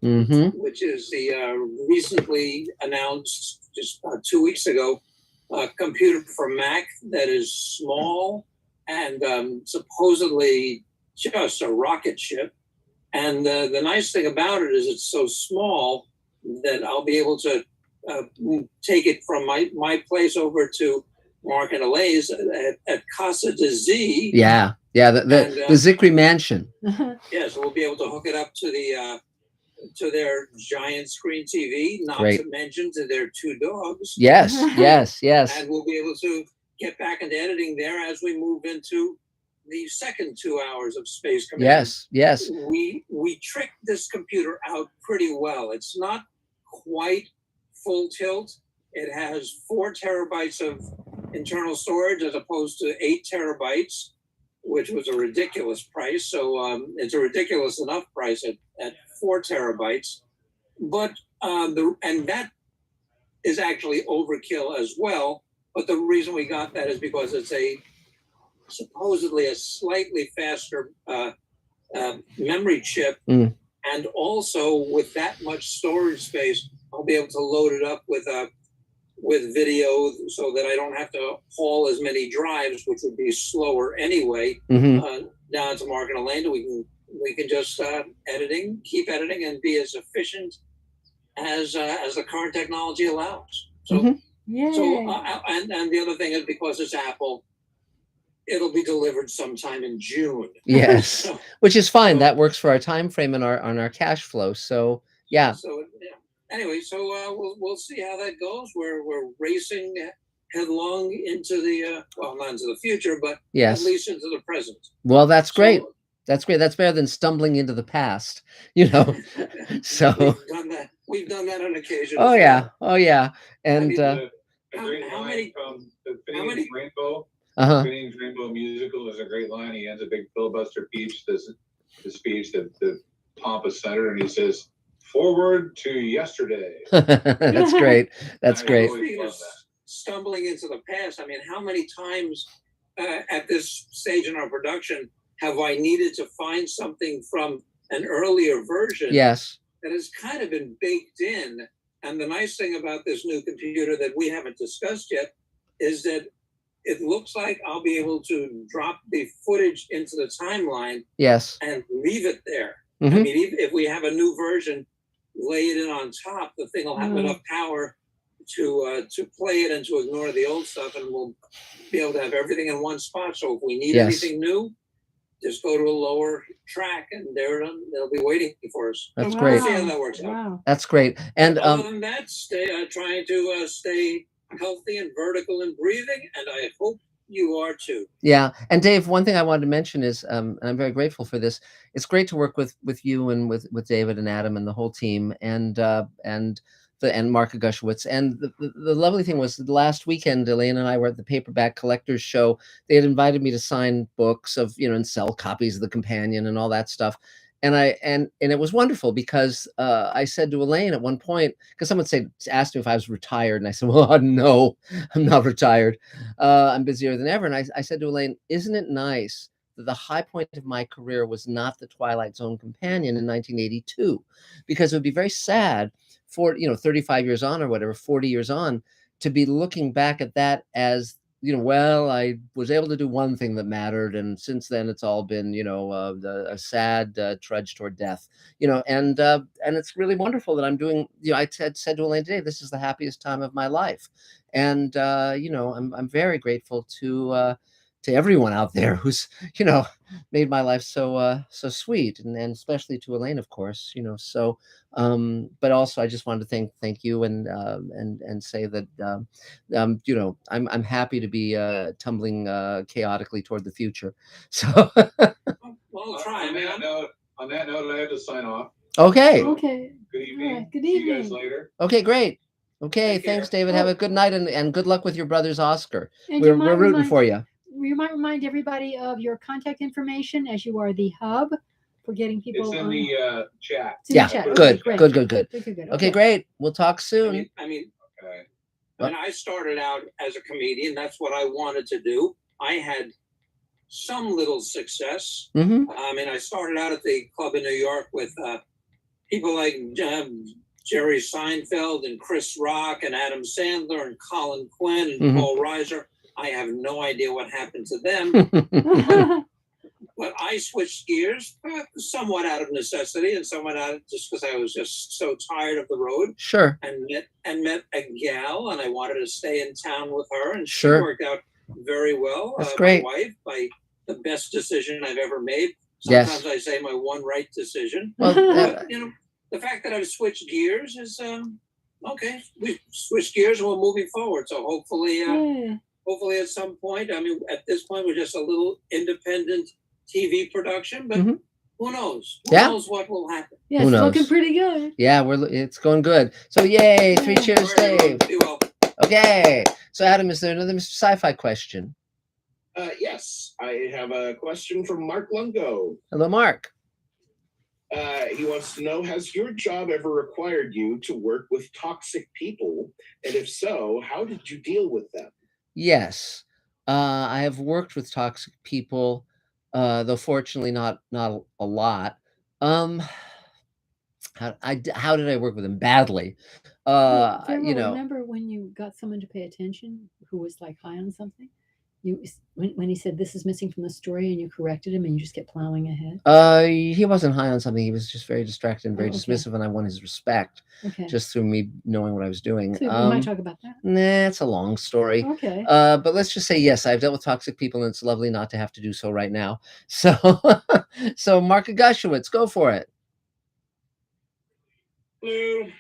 which is the recently announced, just 2 weeks ago, computer for Mac that is small and supposedly just a rocket ship. And the nice thing about it is it's so small that I'll be able to take it from my place over to Mark and Alay's at Casa de Z. Yeah, the Zicree mansion. Yes, we'll be able to hook it up to their giant screen TV, not Great. to mention to their 2 dogs. Yes. And we'll be able to get back into editing there as we move into the second 2 hours of Space Command. Yes. We tricked this computer out pretty well. It's not quite full tilt. It has 4 terabytes of internal storage as opposed to 8 terabytes, which was a ridiculous price. So it's a ridiculous enough price at 4 terabytes. But and that is actually overkill as well. But the reason we got that is because it's supposedly a slightly faster memory chip. And also with that much storage space, I'll be able to load it up with video so that I don't have to haul as many drives, which would be slower anyway, down to Mark and Elaine. We can just keep editing and be as efficient as the current technology allows. So, and the other thing is, because it's Apple, it'll be delivered sometime in June. Yes, which is fine. That works for our time frame and our cash flow. So yeah. So anyway, we'll see how that goes. We're racing headlong into the not into the future, but at least into the present. Well, that's great. That's great. That's better than stumbling into the past. So we've done that on occasion. Oh yeah. And how many Rainbow? Phineas Rainbow musical is a great line. He ends a big filibuster speech, the pompous senator, and he says, "Forward to yesterday." That's great. That's great. Stumbling into the past. I mean, how many times at this stage in our production have I needed to find something from an earlier version? Yes. That has kind of been baked in. And the nice thing about this new computer that we haven't discussed yet is that it looks like I'll be able to drop the footage into the timeline. Yes. And leave it there. I mean, if we have a new version, lay it in on top, the thing will have enough power to play it and to ignore the old stuff, and we'll be able to have everything in one spot. So if we need anything new, just go to a lower track, and they'll be waiting for us. That's great. We'll see how that works out. That's great. And other than that, trying to stay healthy and vertical and breathing, and I hope you are too. Yeah. And Dave, one thing I wanted to mention is, and I'm very grateful for this. It's great to work with you and with David and Adam and the whole team, and Mark Gushowitz. And the lovely thing was, last weekend, Elaine and I were at the Paperback Collectors Show. They had invited me to sign books and sell copies of the companion and all that stuff. And it was wonderful, because I said to Elaine at one point, because someone asked me if I was retired, and I said, well, no, I'm not retired. I'm busier than ever. And I said to Elaine, isn't it nice that the high point of my career was not the Twilight Zone companion in 1982? Because it would be very sad 35 years on or whatever, 40 years on, to be looking back at that as, well, I was able to do one thing that mattered, and since then it's all been, a sad trudge toward death, and it's really wonderful that I'm doing. I had said to Elaine today, this is the happiest time of my life, and I'm very grateful to everyone out there who's made my life so sweet, and especially to Elaine, of course, so but also I just wanted to thank you and say that I'm happy to be tumbling chaotically toward the future. So Well, try, on man. On that note, I have to sign off. Okay. Okay. Good evening. All right, good See you guys evening. later. Okay, great. Okay, Take care. thanks, David. Have a good night, and good luck with your brother's Oscar. And We're you might rooting remind- for you. You might remind everybody of your contact information, as you are the hub for getting people. It's in the chat. It's in the Yeah, chat. good, Okay, great. good. Good. Okay, great. We'll talk soon. I mean, Okay. when I started out as a comedian, that's what I wanted to do. I had some little success. Mm-hmm. I started out at the club in New York with people like Jerry Seinfeld and Chris Rock and Adam Sandler and Colin Quinn and Mhm. Paul Reiser. I have no idea what happened to them. But I switched gears somewhat out of necessity and somewhat out of just because I was just so tired of the road, Sure. and met a gal, and I wanted to stay in town with her, and Sure. she worked out very well. That's great. My wife, the best decision I've ever made. Yes. Sometimes I say my one right decision. Well, But the fact that I've switched gears is okay. We switched gears and we're moving forward. So hopefully, Yeah. hopefully at some point, at this point, we're just a little independent TV production, but Mhm. who knows? Yeah. Who knows what will happen? Yeah, Who it's knows? looking pretty good. yeah, it's going good. So yay, 3 Yay. cheers, All right, everyone, Dave. be well. Okay. So Adam, is there another Mr. Sci-Fi question? Yes, I have a question from Mark Lungo. Hello, Mark. He wants to know, has your job ever required you to work with toxic people? And if so, how did you deal with them? Yes. I have worked with toxic people, though fortunately not a lot. How did I work with them? Badly. Vero, remember when you got someone to pay attention who was like high on something? When he said this is missing from the story, and you corrected him, and you just kept plowing ahead. He wasn't high on something. He was just very distracted and very okay. dismissive, and I won his respect Okay. just through me knowing what I was doing. So we might talk about that. Nah, it's a long story. Okay. But let's just say yes, I've dealt with toxic people, and it's lovely not to have to do so right now. So, so Mark Gushowitz, go for it. Hello.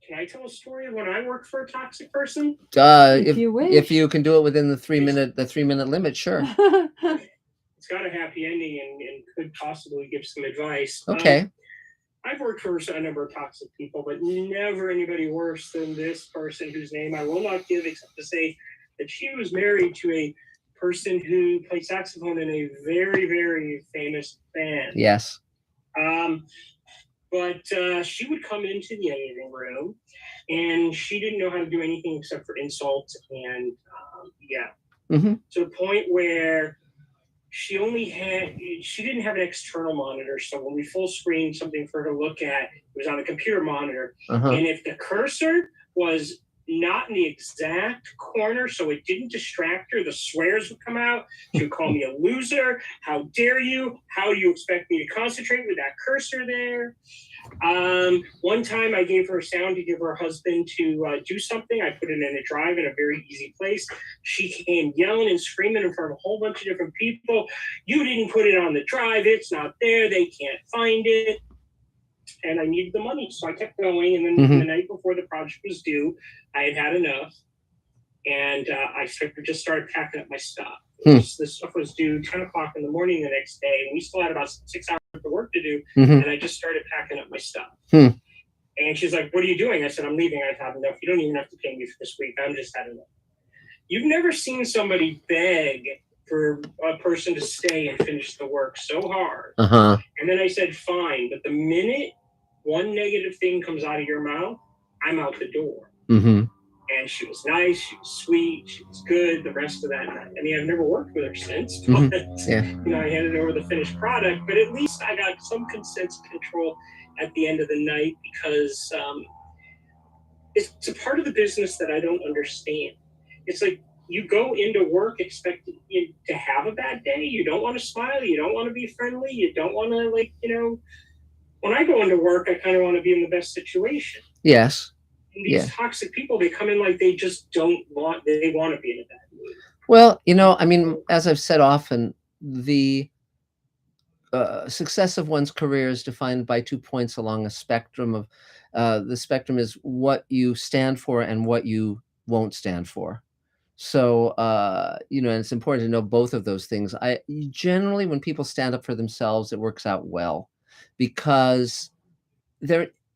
Can I tell a story of when I worked for a toxic person? If you wish. If you can do it within the 3-minute limit, sure. It's got a happy ending and could possibly give some advice. Okay. I've worked for a number of toxic people, but never anybody worse than this person whose name I will not give, except to say that she was married to a person who played saxophone in a very, very famous band. Yes. But she would come into the editing room, and she didn't know how to do anything except for insult and Mhm. to the point where she didn't have an external monitor. So when we full screened something for her to look at, it was on a computer monitor. Uh-huh. And if the cursor was not in the exact corner, so it didn't distract her, the swears would come out. She would call me a loser. How dare you? How do you expect me to concentrate with that cursor there? One time I gave her a sound to give her husband to do something. I put it in a drive in a very easy place. She came yelling and screaming in front of a whole bunch of different people. You didn't put it on the drive. It's not there. They can't find it. And I needed the money. So I kept going. And then the night before the project was due, I had had enough. And I just started packing up my stuff. This stuff was due 10 o'clock in the morning the next day. And we still had about 6 hours of work to do. And I just started packing up my stuff. And she's like, what are you doing? I said, I'm leaving. I've had enough. You don't even have to pay me for this week. I'm just had enough. You've never seen somebody beg for a person to stay and finish the work so hard. Uh-huh. And then I said, fine. But the minute one negative thing comes out of your mouth, I'm out the door. Mm-hmm. And she was nice, she was sweet, she was good. The rest of that, I mean, I've never worked with her since, but I handed over the finished product. But at least I got some sense of control at the end of the night, because it's a part of the business that I don't understand. It's like you go into work expecting to have a bad day. You don't want to smile. You don't want to be friendly. You don't want to, when I go into work, I kind of want to be in the best situation. Yes. And these toxic people, they come in like they just they want to be in a bad mood. Well, I mean, as I've said often, the success of one's career is defined by 2 points along a spectrum of, the spectrum is what you stand for and what you won't stand for. So, and it's important to know both of those things. Generally, when people stand up for themselves, it works out well, because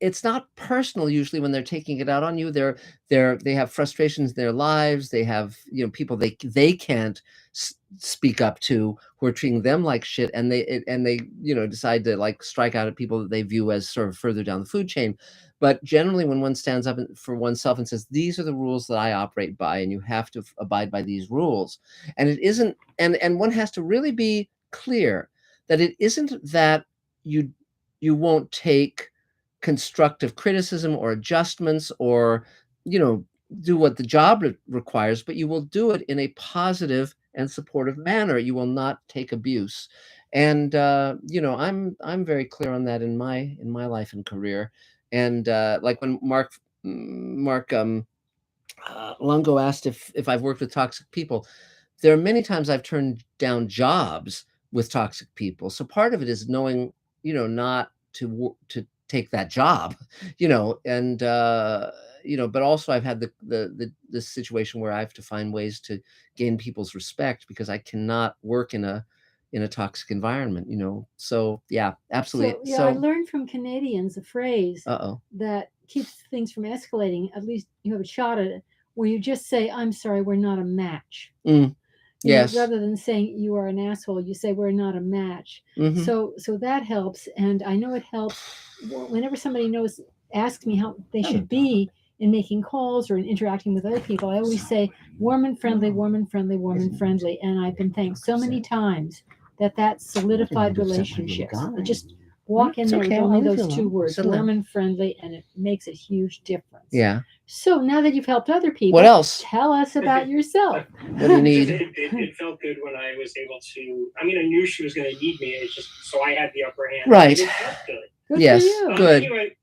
it's not personal usually when they're taking it out on you. They have frustrations in their lives. They have, people they can't speak up to who are treating them like shit, and they decide to like strike out at people that they view as sort of further down the food chain. But generally, when one stands up for oneself and says, these are the rules that I operate by, and you have to abide by these rules. And it isn't, and one has to really be clear that it isn't that you won't take constructive criticism or adjustments or, do what the job requires, but you will do it in a positive and supportive manner. You will not take abuse. And, I'm very clear on that in my life and career. And like when Mark Lungo asked if I've worked with toxic people, there are many times I've turned down jobs with toxic people. So part of it is knowing, not to take that job, and but also I've had the situation where I have to find ways to gain people's respect, because I cannot work in a toxic environment, So yeah, absolutely. So I learned from Canadians a phrase that keeps things from escalating. At least you have a shot at it, where you just say, "I'm sorry, we're not a match." Yes. Rather than saying you are an asshole, you say we're not a match. Mm-hmm. So that helps, and I know it helps whenever somebody asks me how they should be in making calls or in interacting with other people. I always say warm and friendly, warm and friendly, warm and friendly, and I've been thanked so many times that solidified relationships. I just walk in there with only those 2 words, warm and friendly, and it makes a huge difference. Yeah. So now that you've helped other people, what else? Tell us about yourself. What do you need? It felt good when I was able to. I mean, I knew she was going to need me. It's just so I had the upper hand. Right. It felt good. Good yes. For you. Good. Anyway,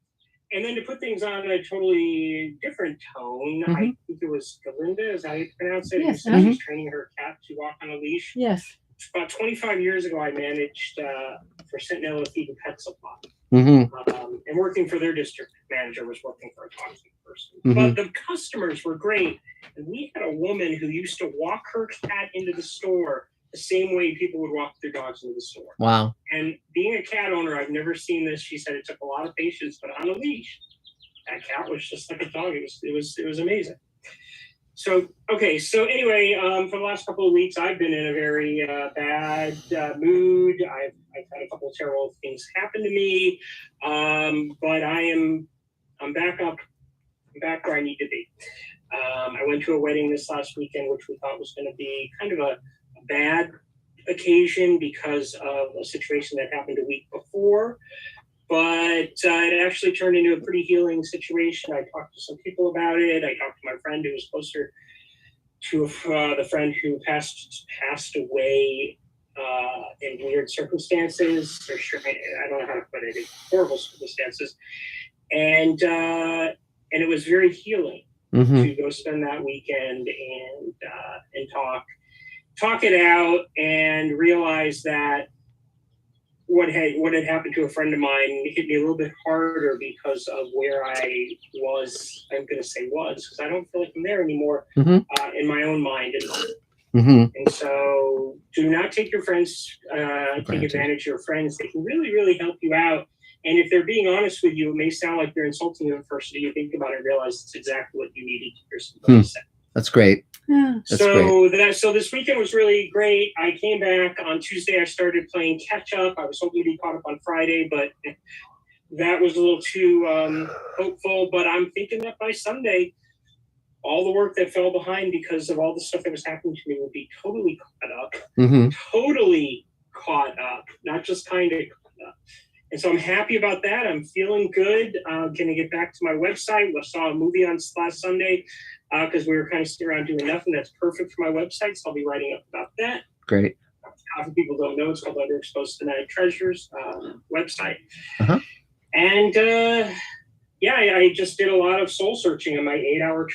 and then to put things on a totally different tone, I think it was Galinda, is that how you pronounce it? Yes. She's training her cat to walk on a leash. Yes. About 25 years ago, I managed for Sentinel Feed and Pet Supply. Mm-hmm. And working for their district manager was working for a toxic person. But the customers were great. And we had a woman who used to walk her cat into the store the same way people would walk their dogs into the store. Wow. And being a cat owner, I've never seen this. She said it took a lot of patience, but on a leash, that cat was just like a dog. It was amazing. So anyway, for the last couple of weeks, I've been in a very bad mood. I've had a couple of terrible things happen to me, but I'm back up. I'm back where I need to be. I went to a wedding this last weekend, which we thought was going to be kind of a bad occasion because of a situation that happened a week before. But it actually turned into a pretty healing situation. I talked to some people about it. I talked to my friend who was closer to the friend who passed away in weird circumstances. I don't know how to put it. In horrible circumstances. And it was very healing to go spend that weekend and talk it out and realize that what had happened to a friend of mine hit me a little bit harder because of where I was. I'm going to say because I don't feel like I'm there anymore in my own mind. And so do not take your friends, take advantage of your friends. They can really, really help you out. And if they're being honest with you, it may sound like they're insulting you at first, so you think about it and realize it's exactly what you needed to hear somebody say. That's great. Yeah. So this weekend was really great. I came back on Tuesday. I started playing catch up. I was hoping to be caught up on Friday, but that was a little too hopeful. But I'm thinking that by Sunday, all the work that fell behind because of all the stuff that was happening to me would be totally caught up. Totally caught up, not just kind of caught up. And so I'm happy about that. I'm feeling good. Going to get back to my website. I saw a movie on last Sunday because we were kind of sitting around doing nothing. That's perfect for my website, so I'll be writing up about that. Great. Half of people don't know it's called Underexposed Thematic Treasures website. And yeah, I just did a lot of soul searching on my 8-hour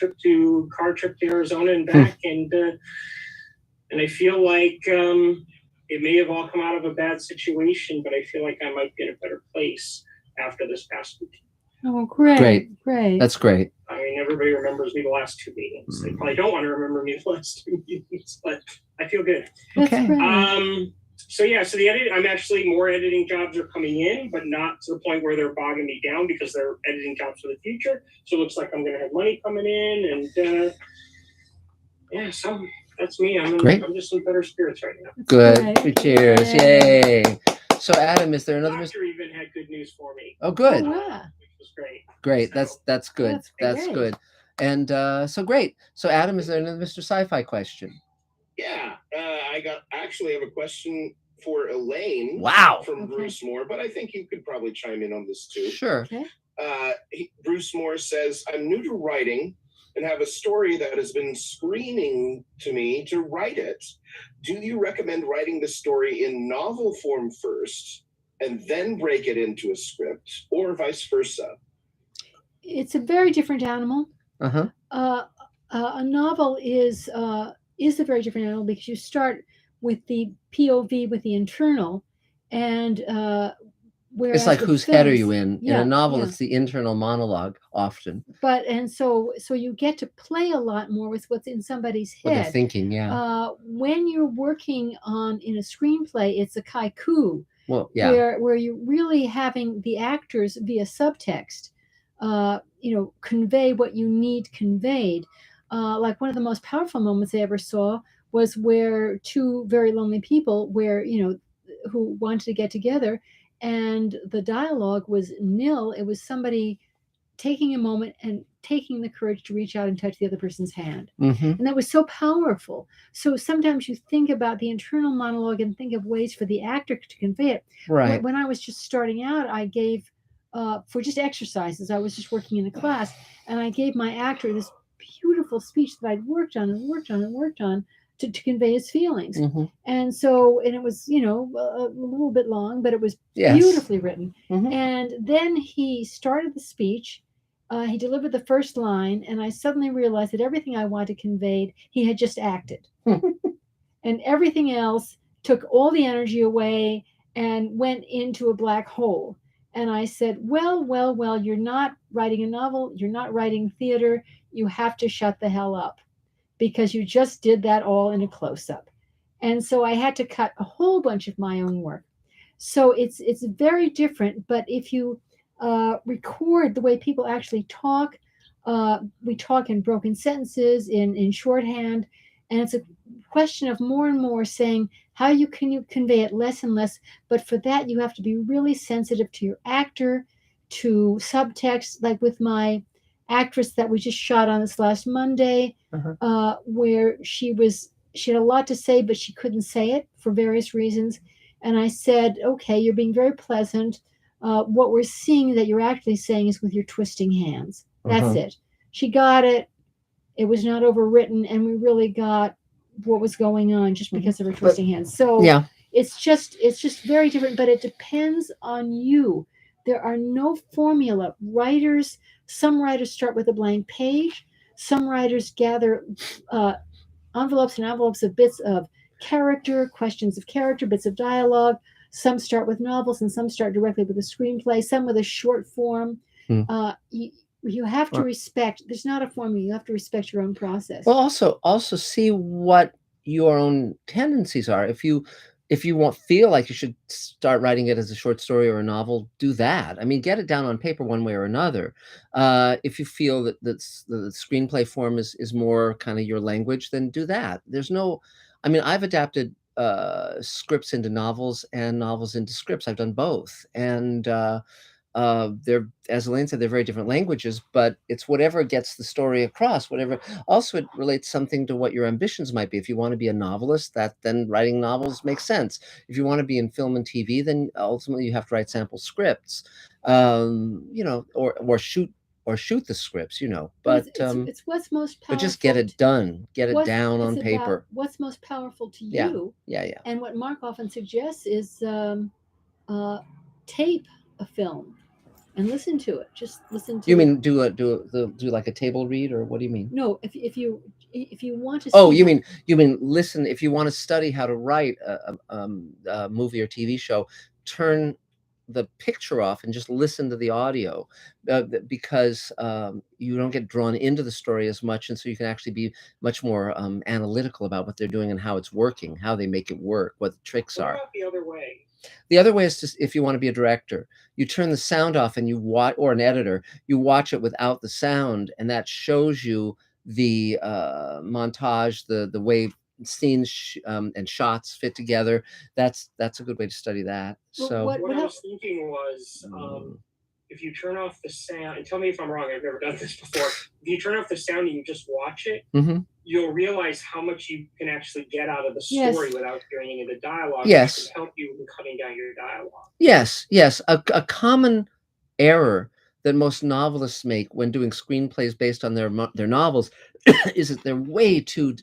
car trip to Arizona and back, and I feel like it may have all come out of a bad situation, but I feel like I might be in a better place after this past week. Oh, great. That's great. I mean, everybody remembers me the last 2 meetings. They probably don't want to remember me the last 2 meetings, but I feel good. Okay. So yeah, so the edit, I'm actually more editing jobs are coming in, but not to the point where they're bogging me down because they're editing jobs for the future. So it looks like I'm going to have money coming in, and yeah, so that's me. I'm just in better spirits right now. Good. Cheers. Yay. So Adam, is there another? Doctor even had good news for me. Oh, good. Oh, yeah. Which was great. Great. So, That's good. That's great. good. And so great. So Adam, is there another Mr. Sci-Fi question? Yeah, I actually have a question for Elaine. Wow. From Bruce Moore, but I think you could probably chime in on this too. Sure. Okay. Bruce Moore says, I'm new to writing and have a story that has been screaming to me to write it. Do you recommend writing the story in novel form first and then break it into a script, or vice versa? It's a very different animal. A novel is a very different animal because you start with the POV, with the internal, and It's like whose head are you in? Yeah, in a novel, it's the internal monologue often. But so you get to play a lot more with what's in somebody's head. What they're thinking, yeah. When you're working in a screenplay, it's a kaiku. Well, yeah. Where you're really having the actors via subtext, convey what you need conveyed. Like one of the most powerful moments I ever saw was where two very lonely people, who wanted to get together, and the dialogue was nil. It was somebody taking a moment and taking the courage to reach out and touch the other person's hand. And that was so powerful. So sometimes you think about the internal monologue and think of ways for the actor to convey it. Right. When I was just starting out, I gave, for just exercises, I was just working in a class, and I gave my actor this beautiful speech that I'd worked on to convey his feelings. And it was, a little bit long, but it was beautifully written. And then he started the speech. He delivered the first line, and I suddenly realized that everything I wanted conveyed, he had just acted. And everything else took all the energy away and went into a black hole. And I said, well, you're not writing a novel. You're not writing theater. You have to shut the hell up, because you just did that all in a close-up. And so I had to cut a whole bunch of my own work. So it's very different. But if you record the way people actually talk, we talk in broken sentences, in shorthand, and it's a question of more and more saying how you convey it less and less. But for that, you have to be really sensitive to your actor, to subtext, like with my actress that we just shot on this last Monday, where she had a lot to say, but she couldn't say it for various reasons. And I said, okay, you're being very pleasant. What we're seeing that you're actually saying is with your twisting hands. That's it. She got it. It was not overwritten, and we really got what was going on just because of her twisting hands. So it's just very different, but it depends on you. There are no formula. Some writers start with a blank page. Some writers gather envelopes and envelopes of bits of character, questions of character, bits of dialogue. Some start with novels, and some start directly with a screenplay, some with a short form. You have to respect, there's not a formula. You have to respect your own process. Well, also see what your own tendencies are. If you feel like you should start writing it as a short story or a novel, do that. I mean, get it down on paper one way or another. If you feel that the screenplay form is more kind of your language, then do that. I've adapted scripts into novels and novels into scripts. I've done both. And they're, as Elaine said, they're very different languages, but it's whatever gets the story across, whatever. Also, it relates something to what your ambitions might be. If you want to be a novelist, then writing novels makes sense. If you want to be in film and TV, then ultimately you have to write sample scripts, or shoot the scripts, But but it's what's most powerful. but just get it done, get it down on it's paper. about what's most powerful to Yeah. you. Yeah. And what Mark often suggests is tape a film and listen to it. Just listen to. You mean do like a table read, or what do you mean? No, if you want to. Oh, you mean listen? If you want to study how to write a movie or TV show, turn the picture off and just listen to the audio, because you don't get drawn into the story as much, and so you can actually be much more analytical about what they're doing and how it's working, how they make it work, what the tricks What are. about the other way? The other way is to, if you want to be a director, you turn the sound off and you watch, or an editor, you watch it without the sound, and that shows you the montage, the way scenes and shots fit together. That's a good way to study that. Well, So What I was thinking was, if you turn off the sound, and tell me if I'm wrong, I've never done this before. If you turn off the sound and you just watch it, you'll realize how much you can actually get out of the story without hearing any of the dialogue. Yes. Which can help you in cutting down your dialogue. Yes. A common error that most novelists make when doing screenplays based on their novels is that they're way too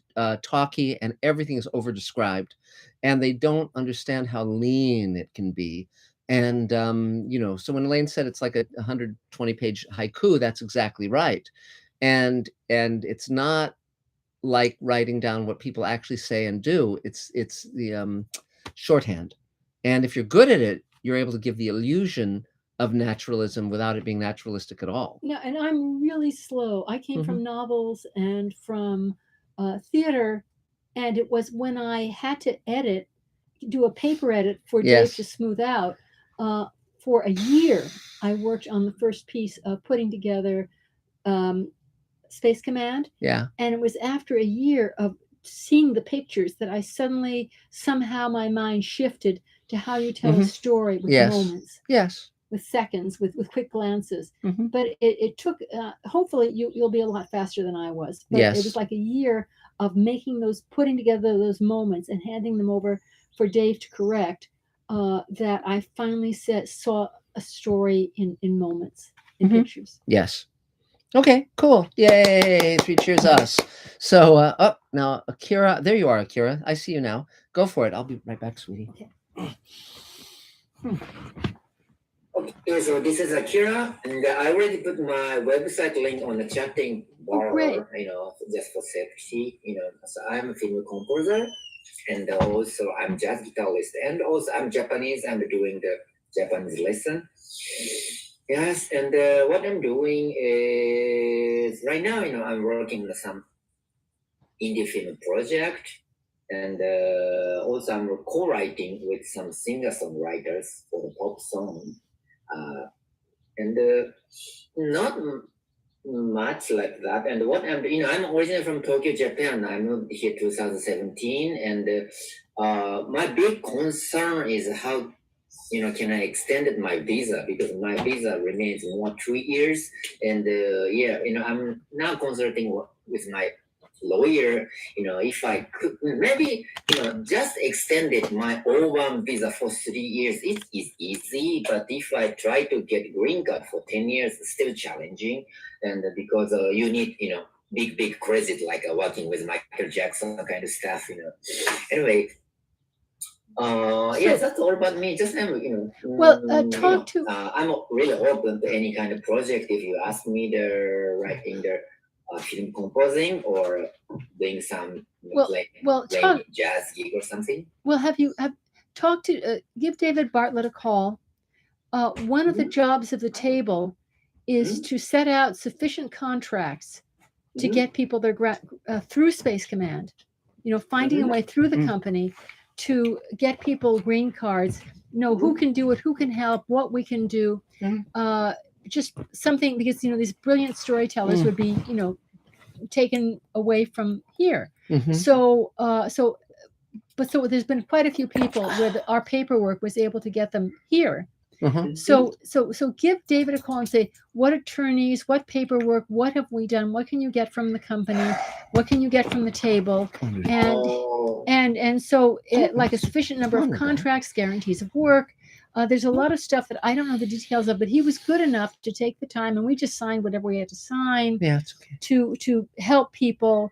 talky, and everything is over-described, and they don't understand how lean it can be. And so when Elaine said it's like a 120-page haiku, that's exactly right. And it's not like writing down what people actually say and do. It's the shorthand. And if you're good at it, you're able to give the illusion of naturalism without it being naturalistic at all. No, and I'm really slow. I came from novels and from theater, and it was when I had to do a paper edit for Dave to smooth out. For a year, I worked on the first piece of putting together Space Command. Yeah. And it was after a year of seeing the pictures that I somehow my mind shifted to how you tell a story with moments. Yes. With seconds, with quick glances. But it took, hopefully you'll be a lot faster than I was. But it was like a year of putting together those moments and handing them over for Dave to correct, that I finally saw a story in moments, in pictures. Yes. Okay, cool. Yay, 3 cheers us. So now Akira, there you are, Akira. I see you now. Go for it. I'll be right back, sweetie. Okay. Okay, so this is Akira, and I already put my website link on the chatting bar, just for safety, So I'm a film composer, and also I'm jazz guitarist, and also I'm Japanese. I'm doing the Japanese lesson. Yes, and what I'm doing is right now, I'm working on some indie film project, and also I'm co-writing with some singer-songwriters for the pop song. And not much like that. And what I'm originally from Tokyo, Japan. I moved here 2017, and my big concern is how can I extend my visa, because my visa remains more 2 years. And I'm now consulting with my lawyer, if I could maybe, just extended my O1 visa for 3 years. It is easy, but if I try to get green card for 10 years, it's still challenging. And because you need, big credit, like working with Michael Jackson kind of stuff, Anyway, yes, that's all about me. Just Well, I'm really open to any kind of project. If you ask me, writing the film composing or doing some playing jazz gig or something. Well, have talked to give David Bartlett a call. One of the jobs of the table is to set out sufficient contracts to get people their through Space Command. Finding a way through the company to get people green cards. Who can do it, who can help, what we can do. Just something, because these brilliant storytellers would be taken away from here. So there's been quite a few people where our paperwork was able to get them here. So give David a call and say, what attorneys, what paperwork, what have we done? What can you get from the company? What can you get from the table? And so like a sufficient number of contracts, guarantees of work. There's a lot of stuff that I don't know the details of, but he was good enough to take the time, and we just signed whatever we had to sign. Yeah, it's okay. To help people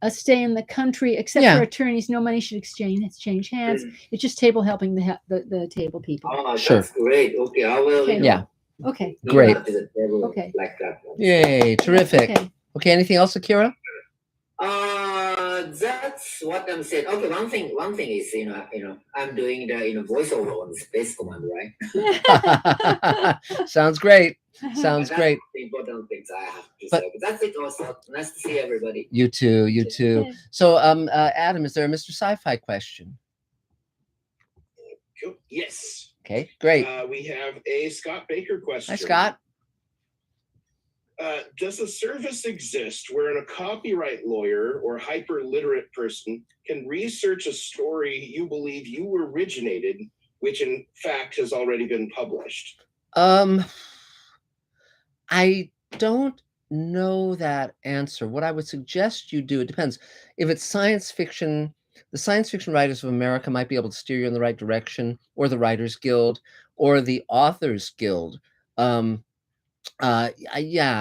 stay in the country, except for attorneys. No money should exchange hands. It's just table helping the table people. Oh, that's great. Okay, I will. Okay. Yeah. Okay. Great. Okay. Like that. Yay! Terrific. Okay. Anything else, Akira? That's what I'm saying. Okay, one thing is, I'm doing the voiceover on Space Command, right? Sounds great. Sounds great. The important things I have to say. But that's it also. Nice to see everybody. You too. You too. So, Adam, is there a Mr. Sci-Fi question? Yes. Okay, great. We have a Scott Baker question. Hi, Scott. Does a service exist wherein a copyright lawyer or hyper-literate person can research a story you believe you originated, which in fact has already been published? I don't know that answer. What I would suggest you do, it depends. If it's science fiction, the Science Fiction Writers of America might be able to steer you in the right direction, or the Writers Guild, or the Authors Guild. Yeah,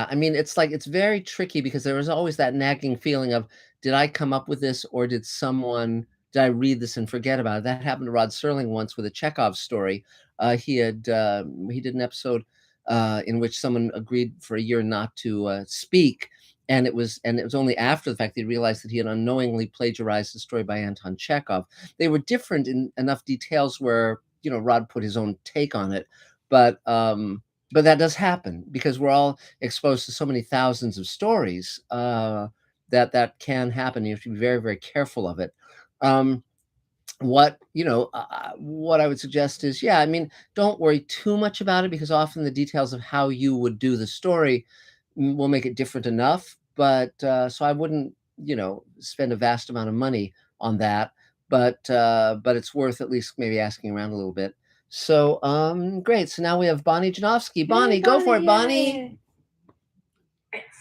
I mean, it's very tricky because there is always that nagging feeling of, did I come up with this, or did I read this and forget about it? That happened to Rod Serling once with a Chekhov story. He did an episode in which someone agreed for a year not to speak, and it was only after the fact that he realized that he had unknowingly plagiarized the story by Anton Chekhov. They were different in enough details where Rod put his own take on it, but that does happen because we're all exposed to so many thousands of stories that can happen. You have to be very, very careful of it. What I would suggest is, I mean, don't worry too much about it, because often the details of how you would do the story will make it different enough. But so I wouldn't, spend a vast amount of money on that. But it's worth at least maybe asking around a little bit. So great. So now we have Bonnie Janowski. Bonnie, go for it, Bonnie.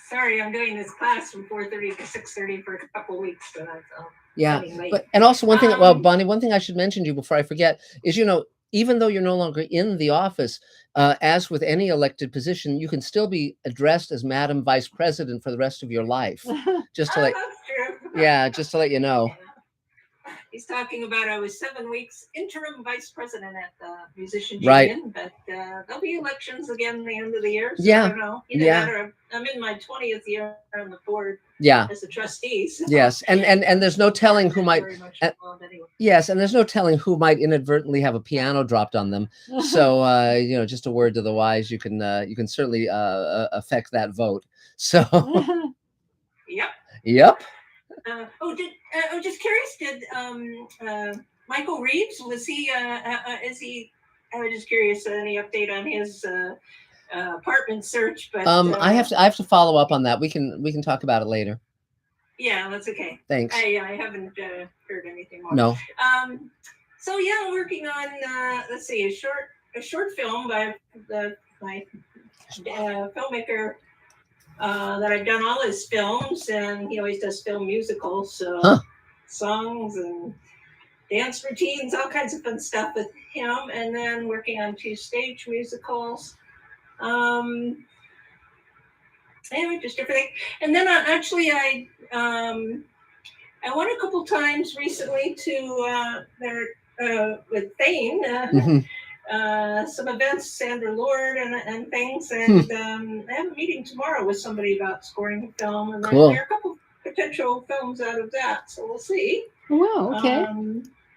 Sorry, I'm doing this class from 4:30 to 6:30 for a couple of weeks. So but and also one thing, Bonnie, one thing I should mention to you before I forget is, even though you're no longer in the office, as with any elected position, you can still be addressed as Madam Vice President for the rest of your life. Just to just to let you know. He's talking about I was 7 weeks interim vice president at the musician union, but there'll be elections again at the end of the year. So I don't know. I'm in my 20th year on the board. As a trustee. So. Yes, and there's no telling who might. Yes, and there's no telling who might inadvertently have a piano dropped on them. So just a word to the wise, you can certainly affect that vote. So. Yep. I'm just curious. Did Michael Reeves, was he? Is he? I was just curious. Any update on his apartment search? But I have to follow up on that. We can talk about it later. Yeah, that's okay. Thanks. I haven't heard anything more. No. So working on let's see, a short film by my filmmaker. That I've done all his films, and he always does film musicals, so songs and dance routines, all kinds of fun stuff with him. And then working on 2 stage musicals, just everything. And then I went a couple times recently to with Thane. Some events, Sandra Lord and things, and I have a meeting tomorrow with somebody about scoring a film, and then there are a couple potential films out of that, so we'll see. Wow, okay.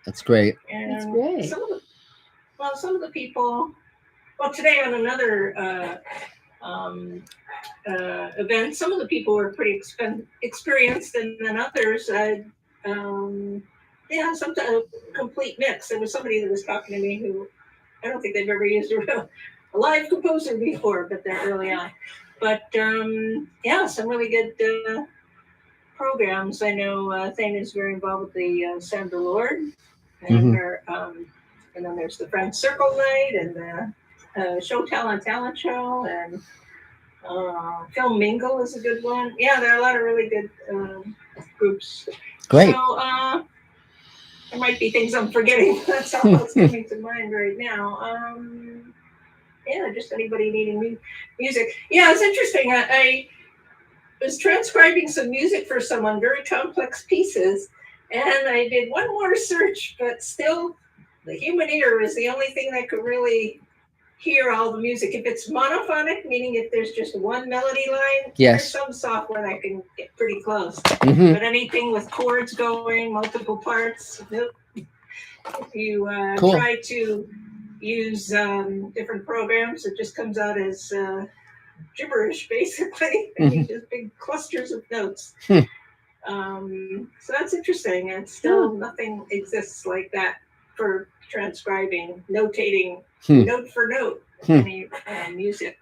That's great. That's great. Some of the people, today on another event, some of the people were pretty experienced, and then others, some complete mix. There was somebody that was talking to me who I don't think they've ever used a live composer before, but they're early on. But some really good programs. I know Thane is very involved with the Sandra Lord, and and then there's the Friends Circle Night, and Show Talent Show, and Film Mingle is a good one. Yeah, there are a lot of really good groups. Great. So there might be things I'm forgetting. That's all that's coming to mind right now. Yeah, just anybody needing music. Yeah, it's interesting. I was transcribing some music for someone, very complex pieces, and I did one more search, but still the human ear is the only thing that could really hear all the music. If it's monophonic, meaning if there's just one melody line, Yes. there's some software that can get pretty close. Mhm. But anything with chords going, multiple parts, nope. If you Cool. try to use different programs, it just comes out as gibberish, basically. I mean, just big clusters of notes. So that's interesting. And still nothing exists like that for transcribing, notating note for note any music.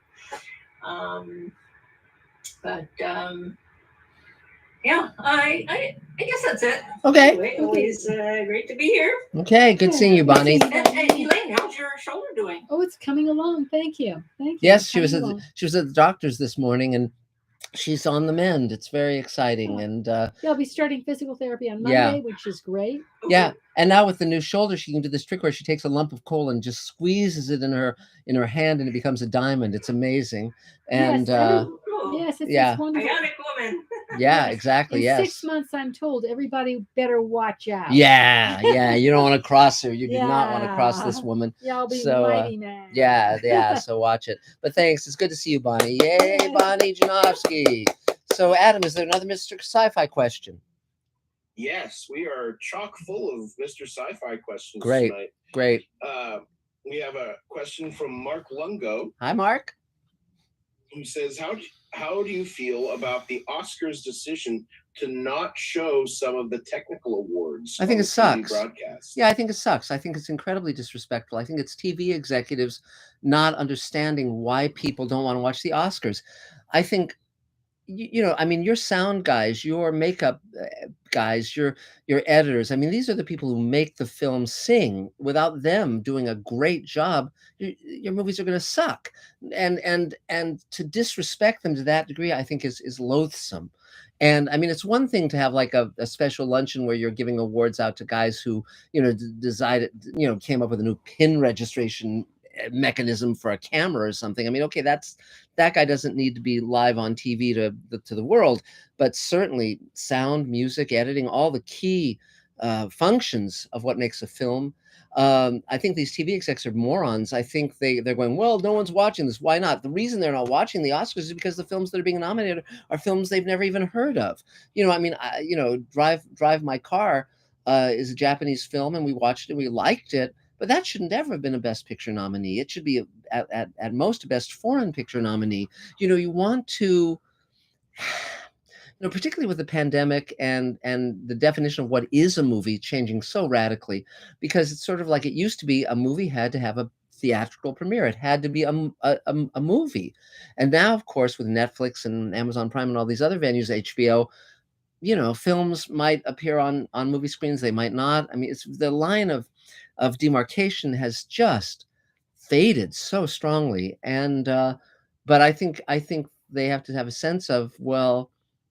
Yeah, I guess that's it. Okay. Anyway, always great to be here. Okay, good seeing you, Bonnie. And Elaine, how's your shoulder doing? Oh, it's coming along. Thank you. Thank you. Yes, It's she was coming at along. the doctor's this morning, and she's on the mend. It's very exciting, and Yeah, I'll be starting physical therapy on Monday, Yeah. which is great. yeah. And now with the new shoulder, she can do this trick where she takes a lump of coal and just squeezes it in her hand, and it becomes a diamond. It's amazing. And Yes, it's yeah. wonderful. Bionic woman. yeah, Yes. exactly. In Yes. 6 months, I'm told everybody better watch out. Yeah, yeah. You don't want to cross her. You do not want to cross this Yeah. woman. Yeah, I'll be So, mighty mad. Yeah. So watch it. But thanks. It's good to see you, Bonnie. Yay, Bonnie Janowski. So, Adam, is there another Mr. Sci-Fi question? Yes, we are chock full of Mr. Sci-Fi questions Great. tonight. Great. We have a question from Mark Lungo, Hi, Mark. who says, how do you feel about the Oscars' decision to not show some of the technical awards? I think on it the TV sucks. broadcast? Yeah, I think it sucks. I think it's incredibly disrespectful. I think it's TV executives not understanding why people don't want to watch the Oscars. I think, I mean, your sound guys, your makeup guys, your editors. I mean, these are the people who make the film sing. Without them doing a great job, your movies are going to suck. And to disrespect them to that degree, I think is loathsome. And I mean, it's one thing to have like a special luncheon where you're giving awards out to guys who, decided, came up with a new pin registration mechanism for a camera or something. I mean, okay, that guy doesn't need to be live on TV to the world, but certainly sound, music, editing, all the key functions of what makes a film. I think these TV execs are morons. I think they're going, well, no one's watching this. Why not? The reason they're not watching the Oscars is because the films that are being nominated are films they've never even heard of. I mean, Drive My Car is a Japanese film, and we watched it, we liked it. But that shouldn't ever have been a Best Picture nominee. It should be at most a Best Foreign Picture nominee. You want to, particularly with the pandemic and the definition of what is a movie changing so radically, because it's sort of like it used to be a movie had to have a theatrical premiere. It had to be a movie. And now, of course, with Netflix and Amazon Prime and all these other venues, HBO, films might appear on movie screens. They might not. I mean, it's the line of demarcation has just faded so strongly. And but I think they have to have a sense of, well,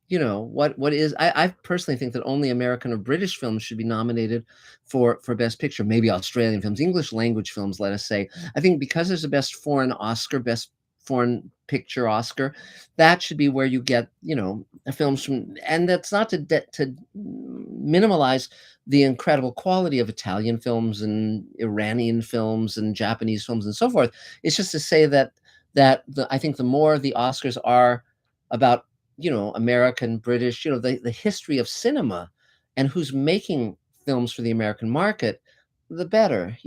what is, I personally think that only American or British films should be nominated for Best Picture, maybe Australian films, English language films, let us say. I think because there's a Best Foreign Oscar, Best Foreign Picture Oscar, that should be where you get, films from, and that's not to minimize the incredible quality of Italian films and Iranian films and Japanese films and so forth. It's just to say that I think the more the Oscars are about, American, British, the history of cinema and who's making films for the American market, the better.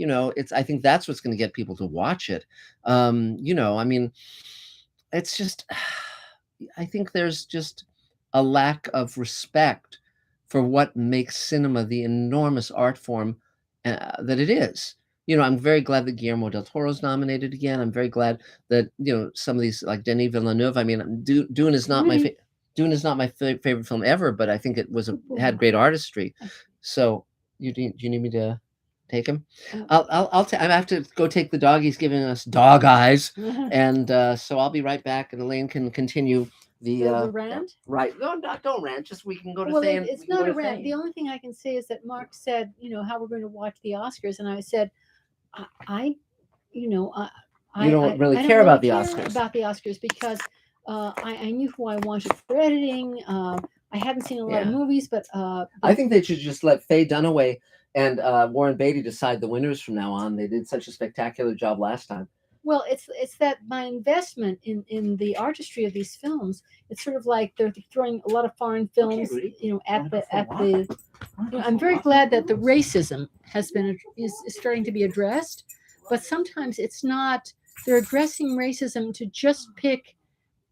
I think that's what's going to get people to watch it. I mean, it's just, I think there's just a lack of respect for what makes cinema the enormous art form that it is. I'm very glad that Guillermo del Toro's nominated again. I'm very glad that, some of these, like Denis Villeneuve. I mean, Dune is not my favorite film ever, but I think it had great artistry. So do you need me to? take him. Uh, I have to go take the dog. He's giving us dog eyes, and so I'll be right back, and Elaine can continue the rant. Right? No, don't rant. Just we can go to Well, Thane. it's not a rant. The only thing I can say is that Mark said, how we're going to watch the Oscars, and I said, I you don't really care about the Oscars. About the Oscars because I knew who I wanted for editing. I hadn't seen a lot of movies, but I think they should just let Faye Dunaway and Warren Beatty decide the winners from now on. They did such a spectacular job last time. Well, it's that my investment in the artistry of these films. It's sort of like they're throwing a lot of foreign films, at the. I'm very glad that the racism is starting to be addressed, but sometimes it's not. They're addressing racism to just pick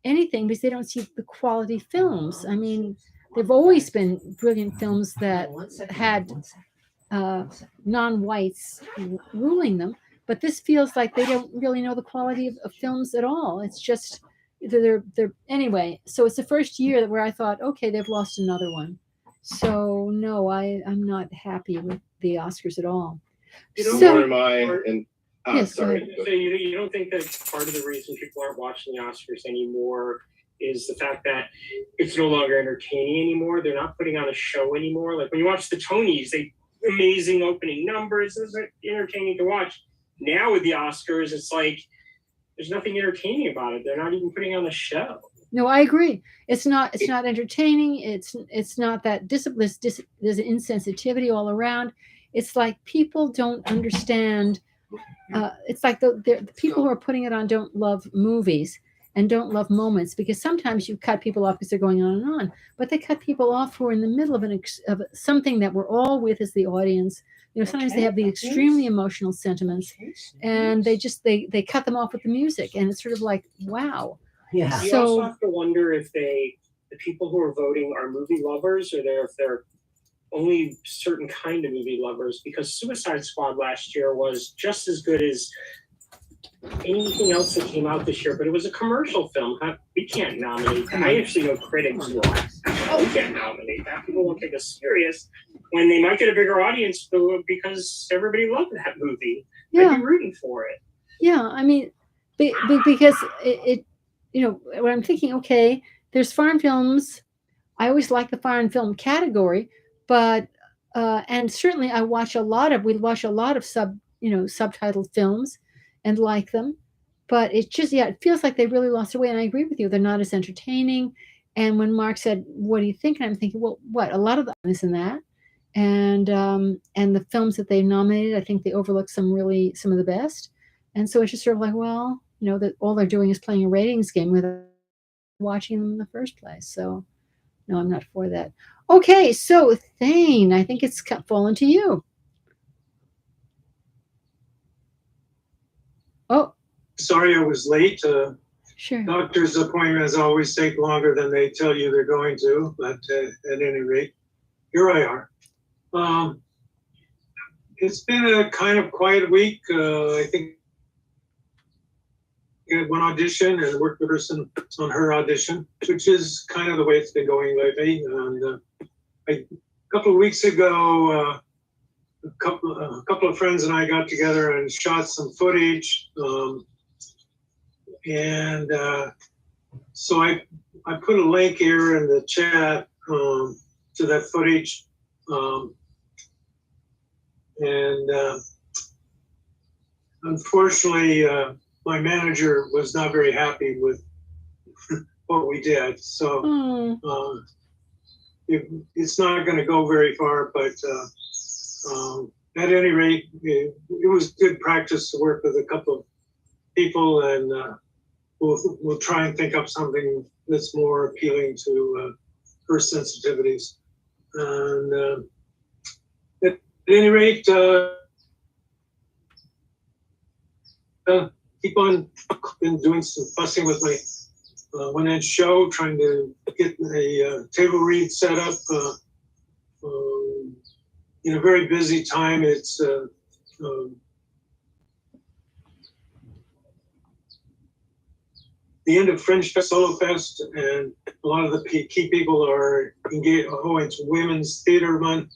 anything because they don't see the quality films. I mean, there've always been brilliant films that had non-whites ruling them, but this feels like they don't really know the quality of films at all. It's just they're anyway. So it's the first year where I thought, okay, they've lost another one. So no, I'm not happy with the Oscars at all. Nor am I. And yes, sorry. So you don't think that part of the reason people aren't watching the Oscars anymore is the fact that it's no longer entertaining anymore? They're not putting on a show anymore. Like when you watch the Tonys, amazing opening numbers. It's entertaining to watch. Now with the Oscars, it's like there's nothing entertaining about it. They're not even putting on a show. No, I agree. It's not entertaining. It's not that discipline. There's an insensitivity all around. It's like people don't understand. It's like the people who are putting it on don't love movies and don't love moments, because sometimes you cut people off because they're going on and on, but they cut people off who are in the middle of something that we're all with as the audience. Sometimes they have the extremely emotional sentiments, and they cut them off with the music, and it's sort of like, wow. Yeah. You also have to wonder if the people who are voting are movie lovers, or if they're only certain kind of movie lovers, because Suicide Squad last year was just as good as anything else that came out this year, but it was a commercial film. We can't nominate that. I actually know critics who are, we can't nominate that. People won't take us serious when they might get a bigger audience because everybody loved that movie. Yeah. I'd be rooting for it. Yeah, I mean, because it when I'm thinking, okay, there's foreign films. I always like the foreign film category, but and certainly we watch a lot of subtitled films and like them, but it just it feels like they really lost their way. And I agree with you, they're not as entertaining. And when Mark said, "What do you think?" and I'm thinking, well, what, a lot of this and that, and the films that they nominated, I think they overlooked some of the best. And so it's just sort of like, well, that all they're doing is playing a ratings game without watching them in the first place. So no, I'm not for that. Okay, so Thane, I think it's fallen to you. Oh, sorry I was late. Sure. Doctor's appointments always take longer than they tell you they're going to, but at any rate, here I are. It's been a kind of quiet week. I think I had one audition and worked with her on her audition, which is kind of the way it's been going lately. And a couple of weeks ago, a couple of friends and I got together and shot some footage. So I put a link here in the chat to that footage. Unfortunately, my manager was not very happy with what we did. So it's not going to go very far, but at any rate, it was good practice to work with a couple of people, and we'll try and think up something that's more appealing to her sensitivities. And at any rate, keep on been doing some fussing with my one-inch show, trying to get a table read set up in a very busy time. It's the end of Fringe Solo Fest, and a lot of the key people are engaged. Oh, it's Women's Theater Month.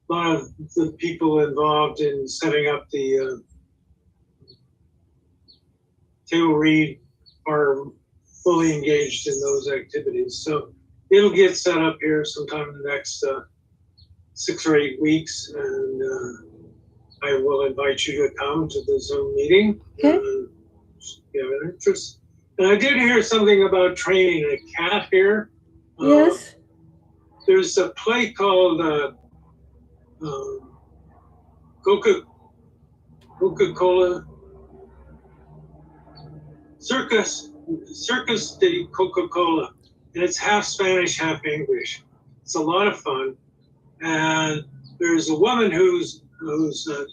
lot of the people involved in setting up the table read are fully engaged in those activities. So it'll get set up here sometime in the next 6 or 8 weeks, and I will invite you to come to the Zoom meeting. Okay. If you have an interest. And I did hear something about training a cat here. Yes. There's a play called Coca-Cola Circus de Coca-Cola, and it's half Spanish, half English. It's a lot of fun, and there's a woman who's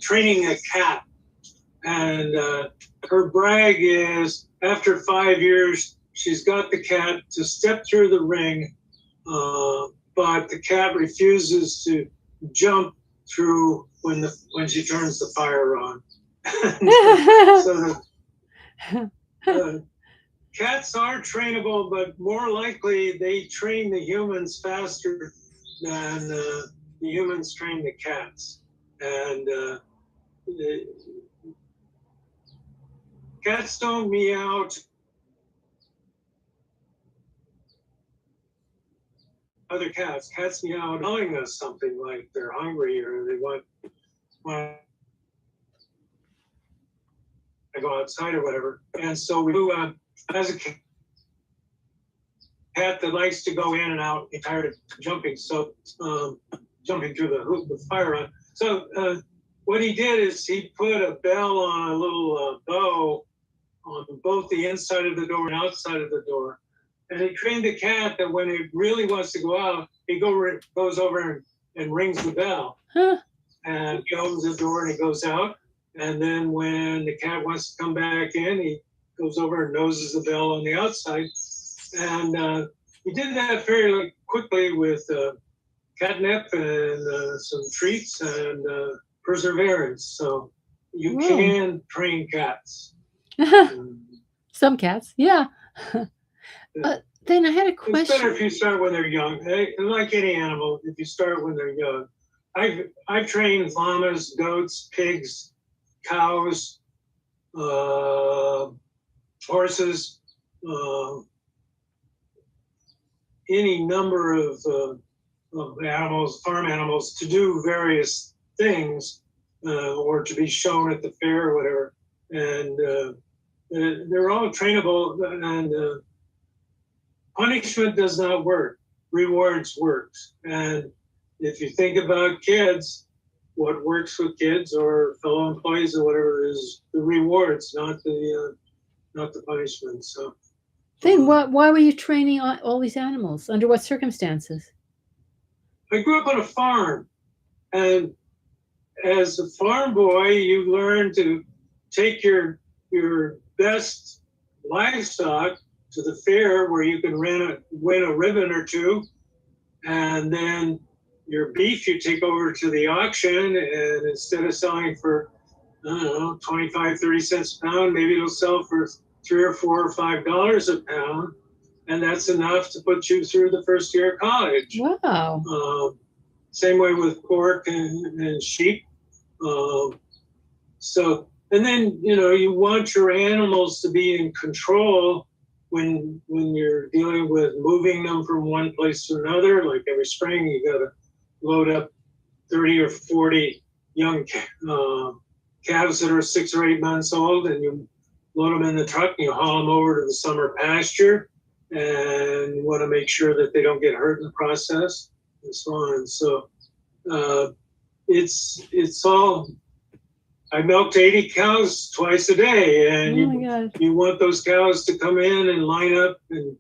training a cat, and her brag is after 5 years she's got the cat to step through the ring, but the cat refuses to jump through when she turns the fire on. So cats are trainable, but more likely they train the humans faster than the humans train the cats. And cats don't meow other cats. Cats meow telling us something like they're hungry or they want to go outside or whatever. And so we do, as a cat that likes to go in and out, get tired of jumping, so jumping through the fire on. So what he did is he put a bell on a little bow on both the inside of the door and outside of the door. And he trained the cat that when it really wants to go out, he goes over and rings the bell. Huh. And he opens the door and he goes out. And then when the cat wants to come back in, he goes over and noses the bell on the outside. And he did that fairly quickly with catnip and some treats and perseverance. So you Whoa. can train cats. Some cats, yeah. Then I had a question. It's better if you start when they're young. Like any animal, if you start when they're young. I've trained llamas, goats, pigs, cows, horses, any number of animals, farm animals, to do various things or to be shown at the fair or whatever. And they're all trainable, and punishment does not work. Rewards works. And if you think about kids, what works with kids or fellow employees or whatever is the rewards, not the punishment. So Then why were you training all these animals? Under what circumstances? I grew up on a farm, and as a farm boy, you learn to take your best livestock to the fair where you can win a ribbon or two, and then your beef you take over to the auction, and instead of selling for, I don't know, 25, 30 cents a pound, maybe it'll sell for $3 or $4 or $5 a pound, and that's enough to put you through the first year of college. Wow. Same way with pork and sheep. So, and then, you want your animals to be in control when you're dealing with moving them from one place to another. Like every spring, you got to load up 30 or 40 young calves that are 6 or 8 months old, and you load them in the truck and you haul them over to the summer pasture, and you want to make sure that they don't get hurt in the process and so on. So it's all, I milked 80 cows twice a day, and you want those cows to come in and line up and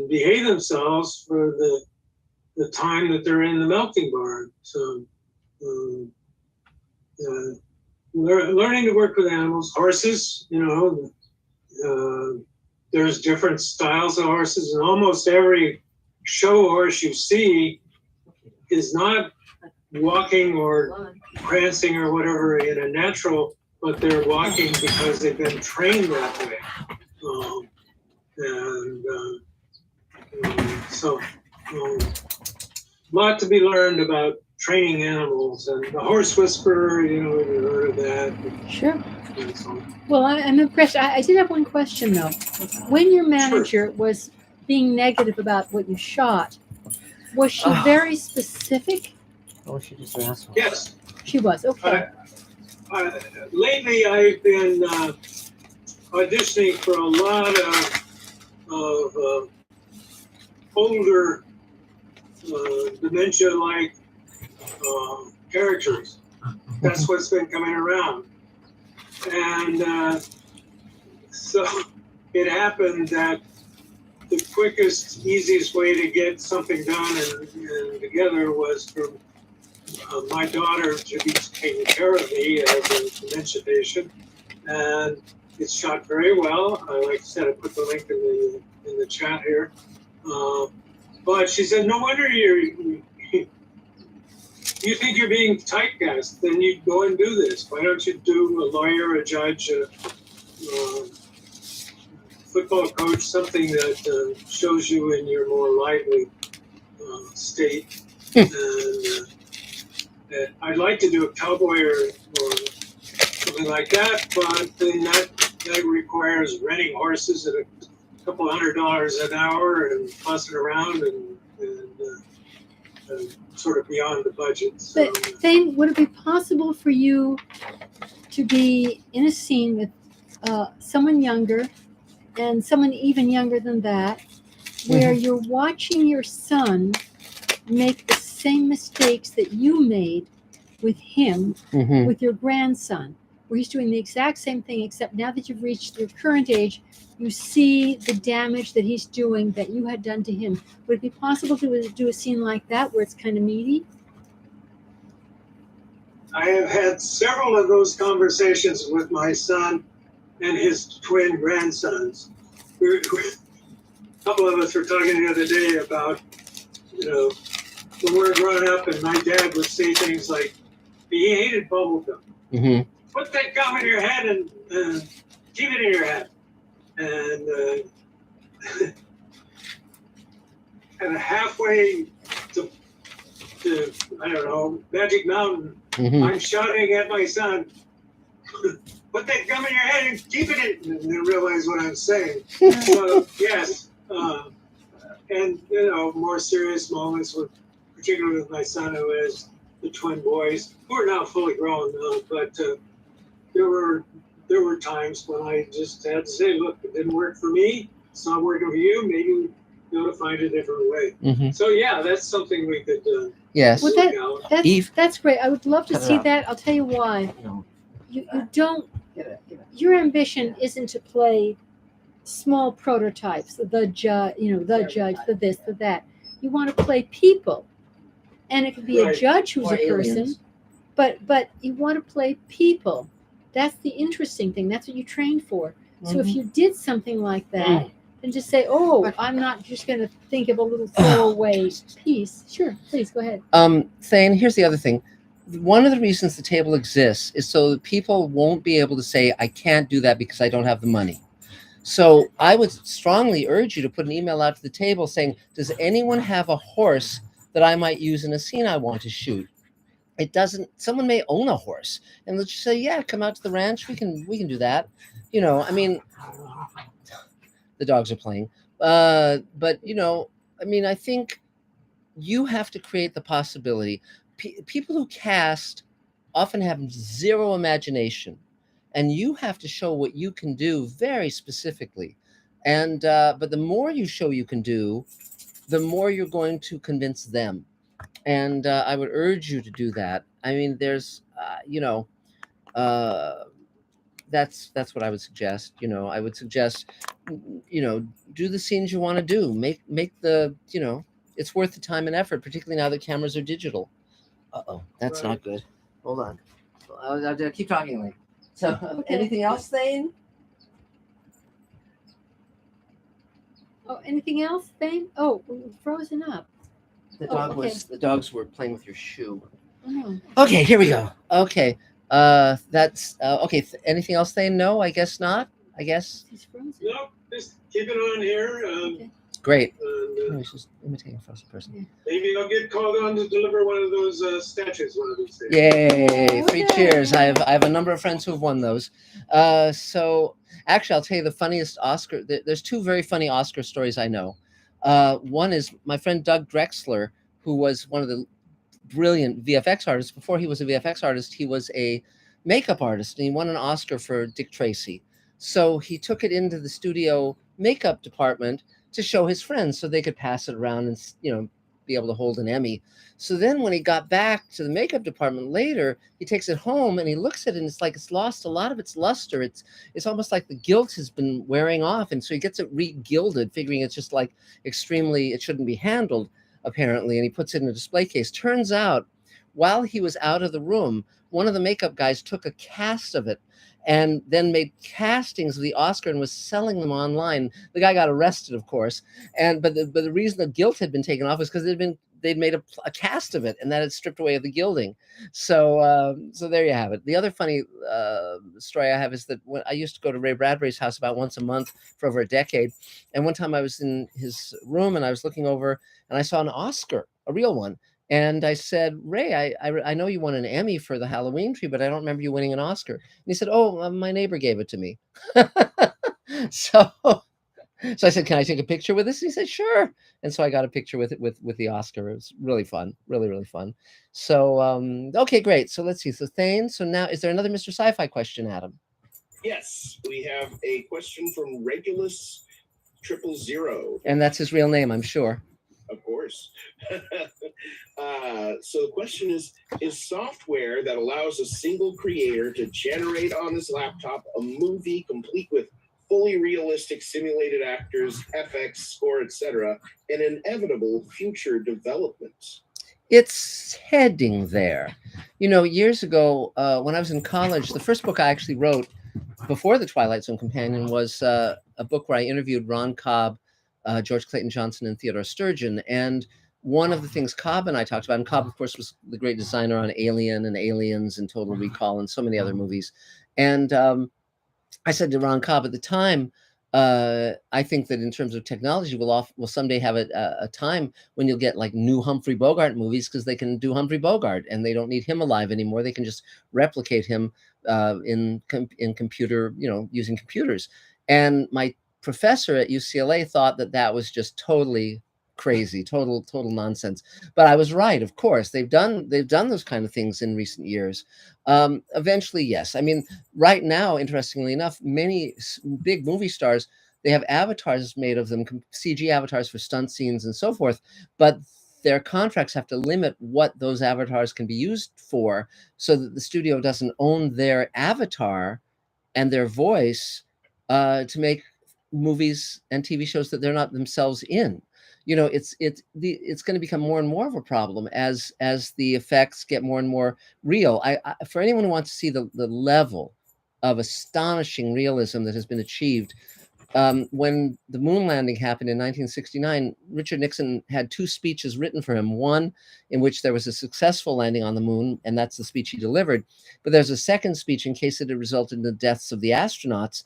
behave themselves for the time that they're in the milking barn. So learning to work with animals, horses, there's different styles of horses, and almost every show horse you see is not walking or prancing or whatever in a natural, but they're walking because they've been trained that way. So a lot to be learned about training animals, and the horse whisperer, you heard of that. Sure. And so, Well, I'm impressed. I did have one question though. When your manager was being negative about what you shot, was she very specific? Oh, she just asked. yes. She was. Okay. Lately, I've been auditioning for a lot of older dementia-like characters. That's what's been coming around. And so it happened that the quickest, easiest way to get something done and together was for my daughter to be taking care of me as a dementia patient. And it's shot very well. Like I said, I put the link in the chat here. But she said, no wonder you think you're being typecast, then you go and do this. Why don't you do a lawyer, a judge, a football coach, something that shows you in your more lively state. And I'd like to do a cowboy or something like that, but then that requires renting horses at a couple $100 an hour and fussing around and sort of beyond the budget. So, But Thane, would it be possible for you to be in a scene with someone younger and someone even younger than that, where you're watching your son make the same mistakes that you made with him, with your grandson, where he's doing the exact same thing, except now that you've reached your current age, you see the damage that he's doing that you had done to him. Would it be possible to do a scene like that where it's kind of meaty? I have had several of those conversations with my son and his twin grandsons. A couple of us were talking the other day about, when we were growing up and my dad would say things like, he hated bubblegum. Put that gum in your head and keep it in your head. And kind of halfway to I don't know, Magic Mountain, I'm shouting at my son, put that gum in your head and keep it in, and then realize what I'm saying. So, yes. And, more serious moments, particularly with my son who has the twin boys, who are now fully grown, but there were times when I just had to say, look, it didn't work for me. It's not working for you. Maybe we ought to find a different way. So, yeah, that's something we could yes. Well, that's great. I would love to see that. I'll tell you why. You don't, your ambition isn't to play small prototypes, the judge, the this, the that. You want to play people. And it could be a judge who's a person, but you want to play people. That's the interesting thing. That's what you trained for. So if you did something like that, then just say, I'm not just going to think of a little throwaway piece. Sure, please go ahead. Thane, here's the other thing. One of the reasons the table exists is so that people won't be able to say, I can't do that because I don't have the money. So I would strongly urge you to put an email out to the table saying, does anyone have a horse that I might use in a scene I want to shoot? It doesn't, someone may own a horse and let's just say, yeah, come out to the ranch. We can do that. I mean, the dogs are playing. But, I think you have to create the possibility. People who cast often have zero imagination, and you have to show what you can do very specifically. And, but the more you show you can do, the more you're going to convince them. And I would urge you to do that. I mean, there's, that's what I would suggest. I would suggest, do the scenes you want to do. Make the, it's worth the time and effort, particularly now that cameras are digital. That's not good. Hold on. I'll keep talking, Elaine. So, anything else, Thane? Oh, anything else, Thane? Oh, frozen up. The dogs were playing with your shoe. Oh, no. Okay, here we go. Okay. That's okay. Anything else, Thane? No, I guess not. I guess. He's frozen. Nope, just keep it on here. Great. And, I was just imitating a first person. Maybe I'll get called on to deliver one of those statues one of these days. Yay! 3 Okay. cheers. I have a number of friends who have won those. So actually, I'll tell you the funniest Oscar. There's 2 very funny Oscar stories I know. One is my friend Doug Drexler, who was one of the brilliant VFX artists. Before he was a VFX artist, he was a makeup artist, and he won an Oscar for Dick Tracy. So he took it into the studio makeup department to show his friends so they could pass it around and, be able to hold an Emmy. So then when he got back to the makeup department later, he takes it home and he looks at it and it's like it's lost a lot of its luster. It's almost like the gilt has been wearing off. And so he gets it re-gilded, figuring it's just like it shouldn't be handled, apparently. And he puts it in a display case. Turns out, while he was out of the room, one of the makeup guys took a cast of it and then made castings of the Oscar and was selling them online. The guy got arrested, of course. But the reason the gilt had been taken off was because they'd made a cast of it, and that had stripped away the gilding. So there you have it. The other funny story I have is that when I used to go to Ray Bradbury's house about once a month for over a decade, and one time I was in his room and I was looking over and I saw an Oscar, a real one. And I said, Ray, I know you won an Emmy for the Halloween tree, but I don't remember you winning an Oscar. And he said, oh, my neighbor gave it to me. So I said, can I take a picture with this? And he said, sure. And so I got a picture with it with the Oscar. It was really fun, really, really fun. So, okay, great. So let's see. So Thane, so now, is there another Mr. Sci-Fi question, Adam? yes, we have a question from Regulus 000. And that's his real name, I'm sure. Of course. So the question is software that allows a single creator to generate on his laptop a movie complete with fully realistic simulated actors, FX, score, etc., an inevitable future development? It's heading there. Years ago, when I was in college, the first book I actually wrote before the Twilight Zone Companion was a book where I interviewed Ron Cobb, George Clayton Johnson, and Theodore Sturgeon. And one of the things Cobb and I talked about, and Cobb, of course, was the great designer on Alien and Aliens and Total Recall and so many other movies. And I said to Ron Cobb at the time, I think that in terms of technology, we'll someday have a time when you'll get like new Humphrey Bogart movies because they can do Humphrey Bogart and they don't need him alive anymore. They can just replicate him in computer, using computers. And my professor at UCLA thought that was just totally crazy, total nonsense. But I was right, of course. They've done those kind of things in recent years. Eventually, yes. I mean, right now, interestingly enough, many big movie stars, they have avatars made of them, CG avatars for stunt scenes and so forth, but their contracts have to limit what those avatars can be used for so that the studio doesn't own their avatar and their voice to make movies and TV shows that they're not themselves in. It's going to become more and more of a problem as the effects get more and more real. I for anyone who wants to see the level of astonishing realism that has been achieved, when the moon landing happened in 1969, Richard Nixon had 2 speeches written for him. One in which there was a successful landing on the moon, and that's the speech he delivered. But there's a second speech in case it had resulted in the deaths of the astronauts.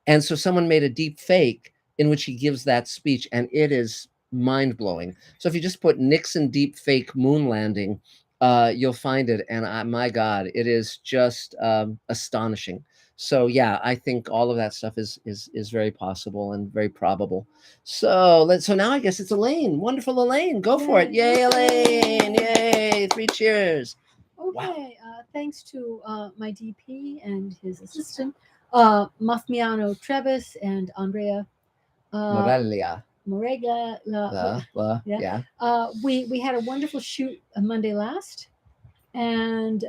And so someone made a deep fake in which he gives that speech, and it is mind-blowing. So if you just put Nixon deep fake moon landing, you'll find it. And my God, it is just astonishing. So yeah, I think all of that stuff is very possible and very probable. So now I guess it's Elaine. Wonderful Elaine. Go for it. Yay, Elaine. Yay. 3 cheers. Okay, thanks to my DP and his assistant, Masmiano Trevis and Andrea Morelia. Yeah. We had a wonderful shoot Monday last, and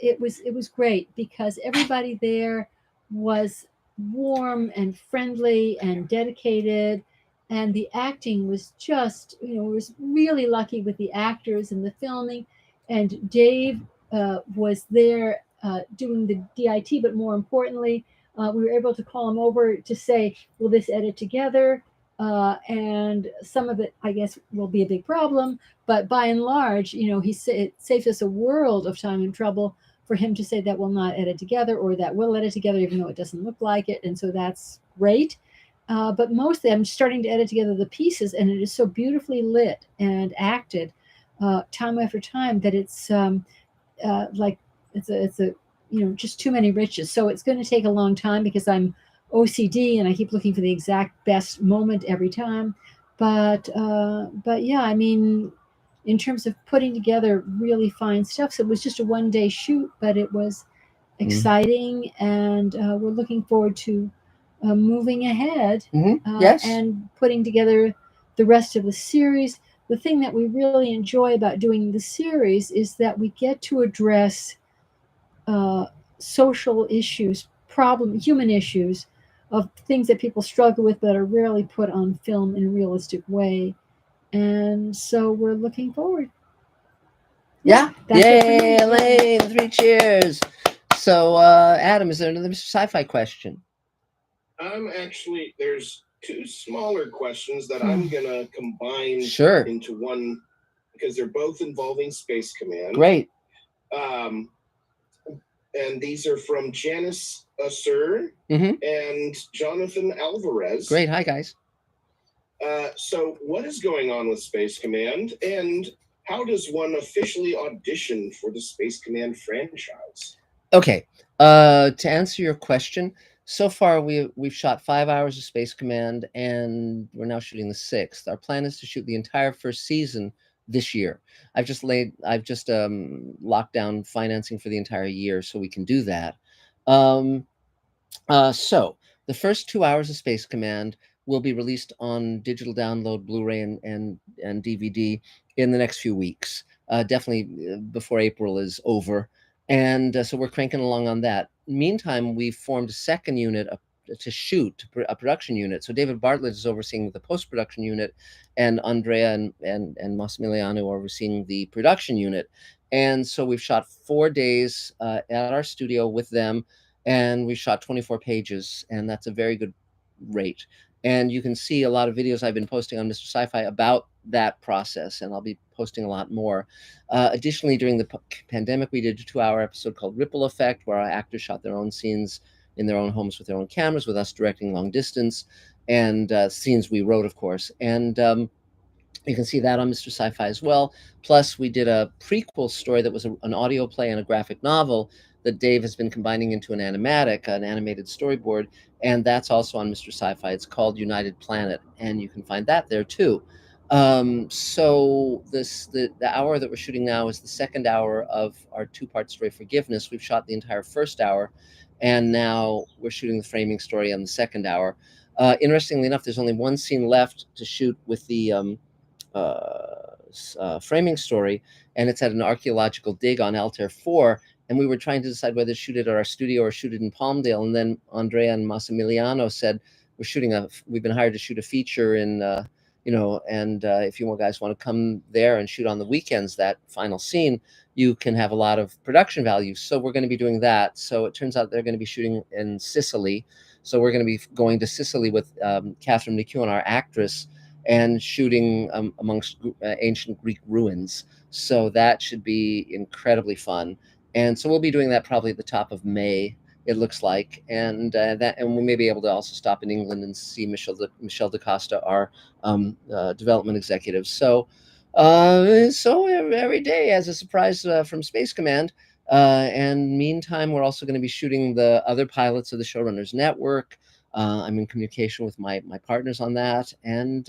it was great because everybody there was warm and friendly and dedicated, and the acting was just, was really lucky with the actors and the filming. And Dave was there doing the DIT, but more importantly, we were able to call him over to say, will this edit together? And some of it, I guess, will be a big problem. But by and large, it saves us a world of time and trouble for him to say that will not edit together or that will edit together, even though it doesn't look like it. And so that's great. But mostly I'm starting to edit together the pieces, and it is so beautifully lit and acted time after time that it's like it's a just too many riches. So it's going to take a long time because I'm OCD and I keep looking for the exact best moment every time. But yeah, I mean, in terms of putting together really fine stuff, so it was just a 1-day shoot, but it was exciting, and we're looking forward to moving ahead Yes. and putting together the rest of the series. The thing that we really enjoy about doing the series is that we get to address social issues, human issues of things that people struggle with that are rarely put on film in a realistic way. And so we're looking forward. Yeah. That's it for me. Yay, Yeah. Elaine, 3 cheers. So, Adam, is there another Mr. Sci-Fi question? There's 2 smaller questions that I'm gonna combine Sure. into one because they're both involving Space Command. Great. And these are from Janice Sir and Jonathan Alvarez. Great. Hi, guys. So what is going on with Space Command, and how does one officially audition for the Space Command franchise? Okay. To answer your question, so far we've shot 5 hours of Space Command, and we're now shooting the 6th. Our plan is to shoot the entire first season this year. I've just locked down financing for the entire year so we can do that. So the first 2 hours of Space Command will be released on digital download, Blu-ray and DVD in the next few weeks, definitely before April is over. And so we're cranking along on that. Meantime, we've formed a second unit to shoot, a production unit. So David Bartlett is overseeing the post-production unit, and Andrea and Massimiliano are overseeing the production unit. And so we've shot 4 days at our studio with them, and we shot 24 pages, and that's a very good rate. And you can see a lot of videos I've been posting on Mr. Sci-Fi about that process, and I'll be posting a lot more. Additionally, during the pandemic, we did a 2-hour episode called Ripple Effect, where our actors shot their own scenes in their own homes with their own cameras, with us directing long distance, and scenes we wrote, of course. And you can see that on Mr. Sci-Fi as well. Plus, we did a prequel story that was an audio play and a graphic novel that Dave has been combining into an animatic, an animated storyboard, and that's also on Mr. Sci-Fi. It's called United Planet, and you can find that there too. So the hour that we're shooting now is the second hour of our 2-part story, Forgiveness. We've shot the entire first hour, and now we're shooting the framing story on the second hour. Interestingly enough, there's only 1 scene left to shoot with the framing story, and it's at an archaeological dig on Altair 4. And we were trying to decide whether to shoot it at our studio or shoot it in Palmdale. And then Andrea and Massimiliano said, we've been hired to shoot a feature in, and if you guys want to come there and shoot on the weekends, that final scene, you can have a lot of production value. So we're going to be doing that. So it turns out they're going to be shooting in Sicily. So we're going to be going to Sicily with Catherine McEwen, our actress, and shooting amongst ancient Greek ruins. So that should be incredibly fun. And so we'll be doing that probably at the top of May, it looks like, and we may be able to also stop in England and see Michelle DaCosta, our development executive. So every day has a surprise from Space Command. And meantime, we're also going to be shooting the other pilots of the Showrunners Network. I'm in communication with my partners on that, and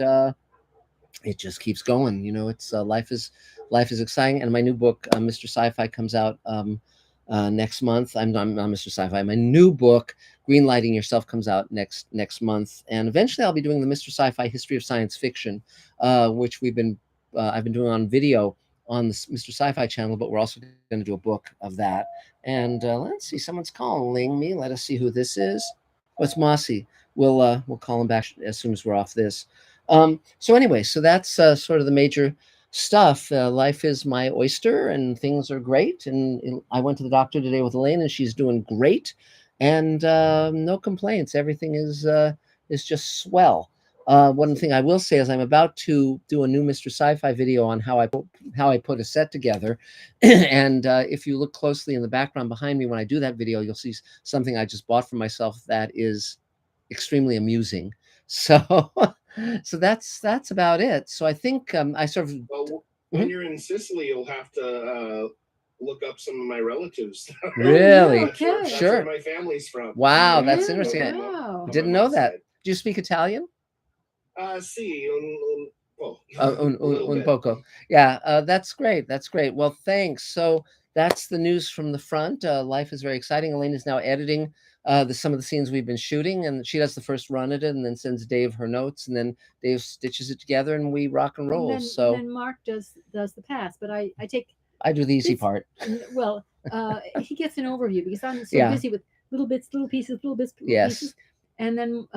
it just keeps going. It's life is exciting. And my new book, Mr. Sci-Fi, comes out next month. I'm not Mr. Sci-Fi. My new book, Greenlighting Yourself, comes out next month, and eventually I'll be doing the Mr. Sci-Fi History of Science Fiction, which I've been doing on video on the Mr. Sci-Fi channel, but we're also going to do a book of that. And let's see, someone's calling me. Let us see who this is. Oh, it's Mossy. We'll call him back as soon as we're off this. So anyway, so that's sort of the major stuff. Life is my oyster, and things are great. And I went to the doctor today with Elaine, and she's doing great, and no complaints. Everything is just swell. One thing I will say is I'm about to do a new Mr. Sci-Fi video on how I put a set together, and if you look closely in the background behind me when I do that video, you'll see something I just bought for myself that is extremely amusing. So so that's about it. So I think I sort of Well, when you're in Sicily, you'll have to look up some of my relatives. really That's where sure. my family's from. Wow, that's Yeah, interesting. I Wow. didn't know that. Do you speak Italian? Sì, oh, a Un little bit. poco. Yeah, that's great. That's great. Well, thanks. So that's the news from the front. Life is very exciting. Elaine is now editing some of the scenes we've been shooting, and she does the first run at it, and then sends Dave her notes, and then Dave stitches it together, and we rock and roll. And So then Mark does the pass, but I take I do the easy bits- part. Well, he gets an overview because I'm so Yeah. busy with little bits, little pieces, little bits, little Yes. pieces. And then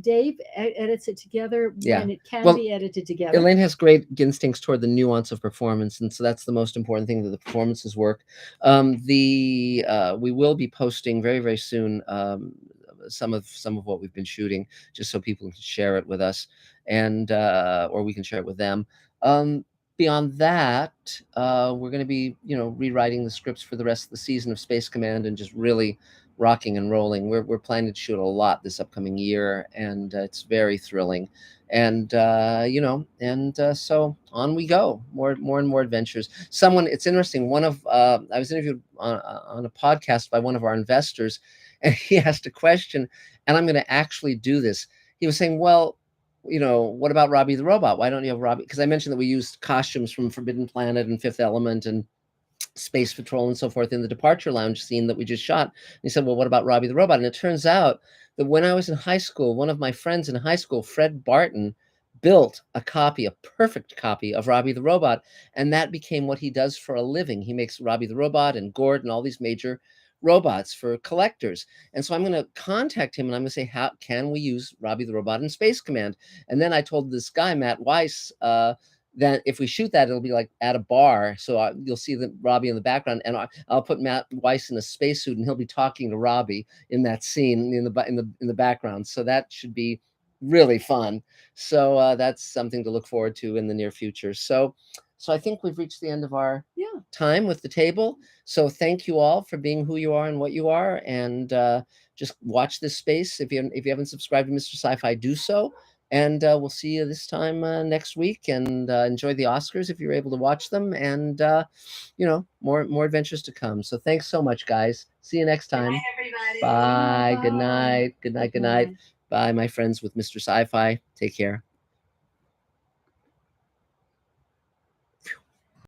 Dave edits it together Yeah. when it can Well, be edited together. Elaine has great instincts toward the nuance of performance, and so that's the most important thing, that the performances work. We will be posting very, very soon some of what we've been shooting, just so people can share it with us, and or we can share it with them. Beyond that, we're going to be, rewriting the scripts for the rest of the season of Space Command and just really rocking and rolling. We're planning to shoot a lot this upcoming year, and it's very thrilling. And so on we go. More and more adventures. It's interesting. I was interviewed on a podcast by one of our investors, and he asked a question, and I'm going to actually do this. He was saying, well, what about Robbie the Robot? Why don't you have Robbie? Because I mentioned that we used costumes from Forbidden Planet and Fifth Element and Space Patrol and so forth in the Departure Lounge scene that we just shot. And he said, well, what about Robbie the Robot? And it turns out that when I was in high school, one of my friends in high school, Fred Barton, built a perfect copy of Robbie the Robot. And that became what he does for a living. He makes Robbie the Robot and Gord and all these major robots for collectors. And so I'm going to contact him and I'm going to say, how can we use Robbie the Robot in Space Command? And then I told this guy, Matt Weiss, that if we shoot that, it'll be like at a bar. So you'll see Robbie in the background, and I'll put Matt Weiss in a spacesuit, and he'll be talking to Robbie in that scene in the background. So that should be really fun. So that's something to look forward to in the near future. So I think we've reached the end of our time with the table. So thank you all for being who you are and what you are, and just watch this space. If you haven't subscribed to Mr. Sci-Fi, do so. And we'll see you this time next week, and enjoy the Oscars if you're able to watch them, and more adventures to come. So thanks so much, guys. See you next time. Bye. Good night. Good night. Good night. Bye, my friends with Mr. Sci-Fi. Take care.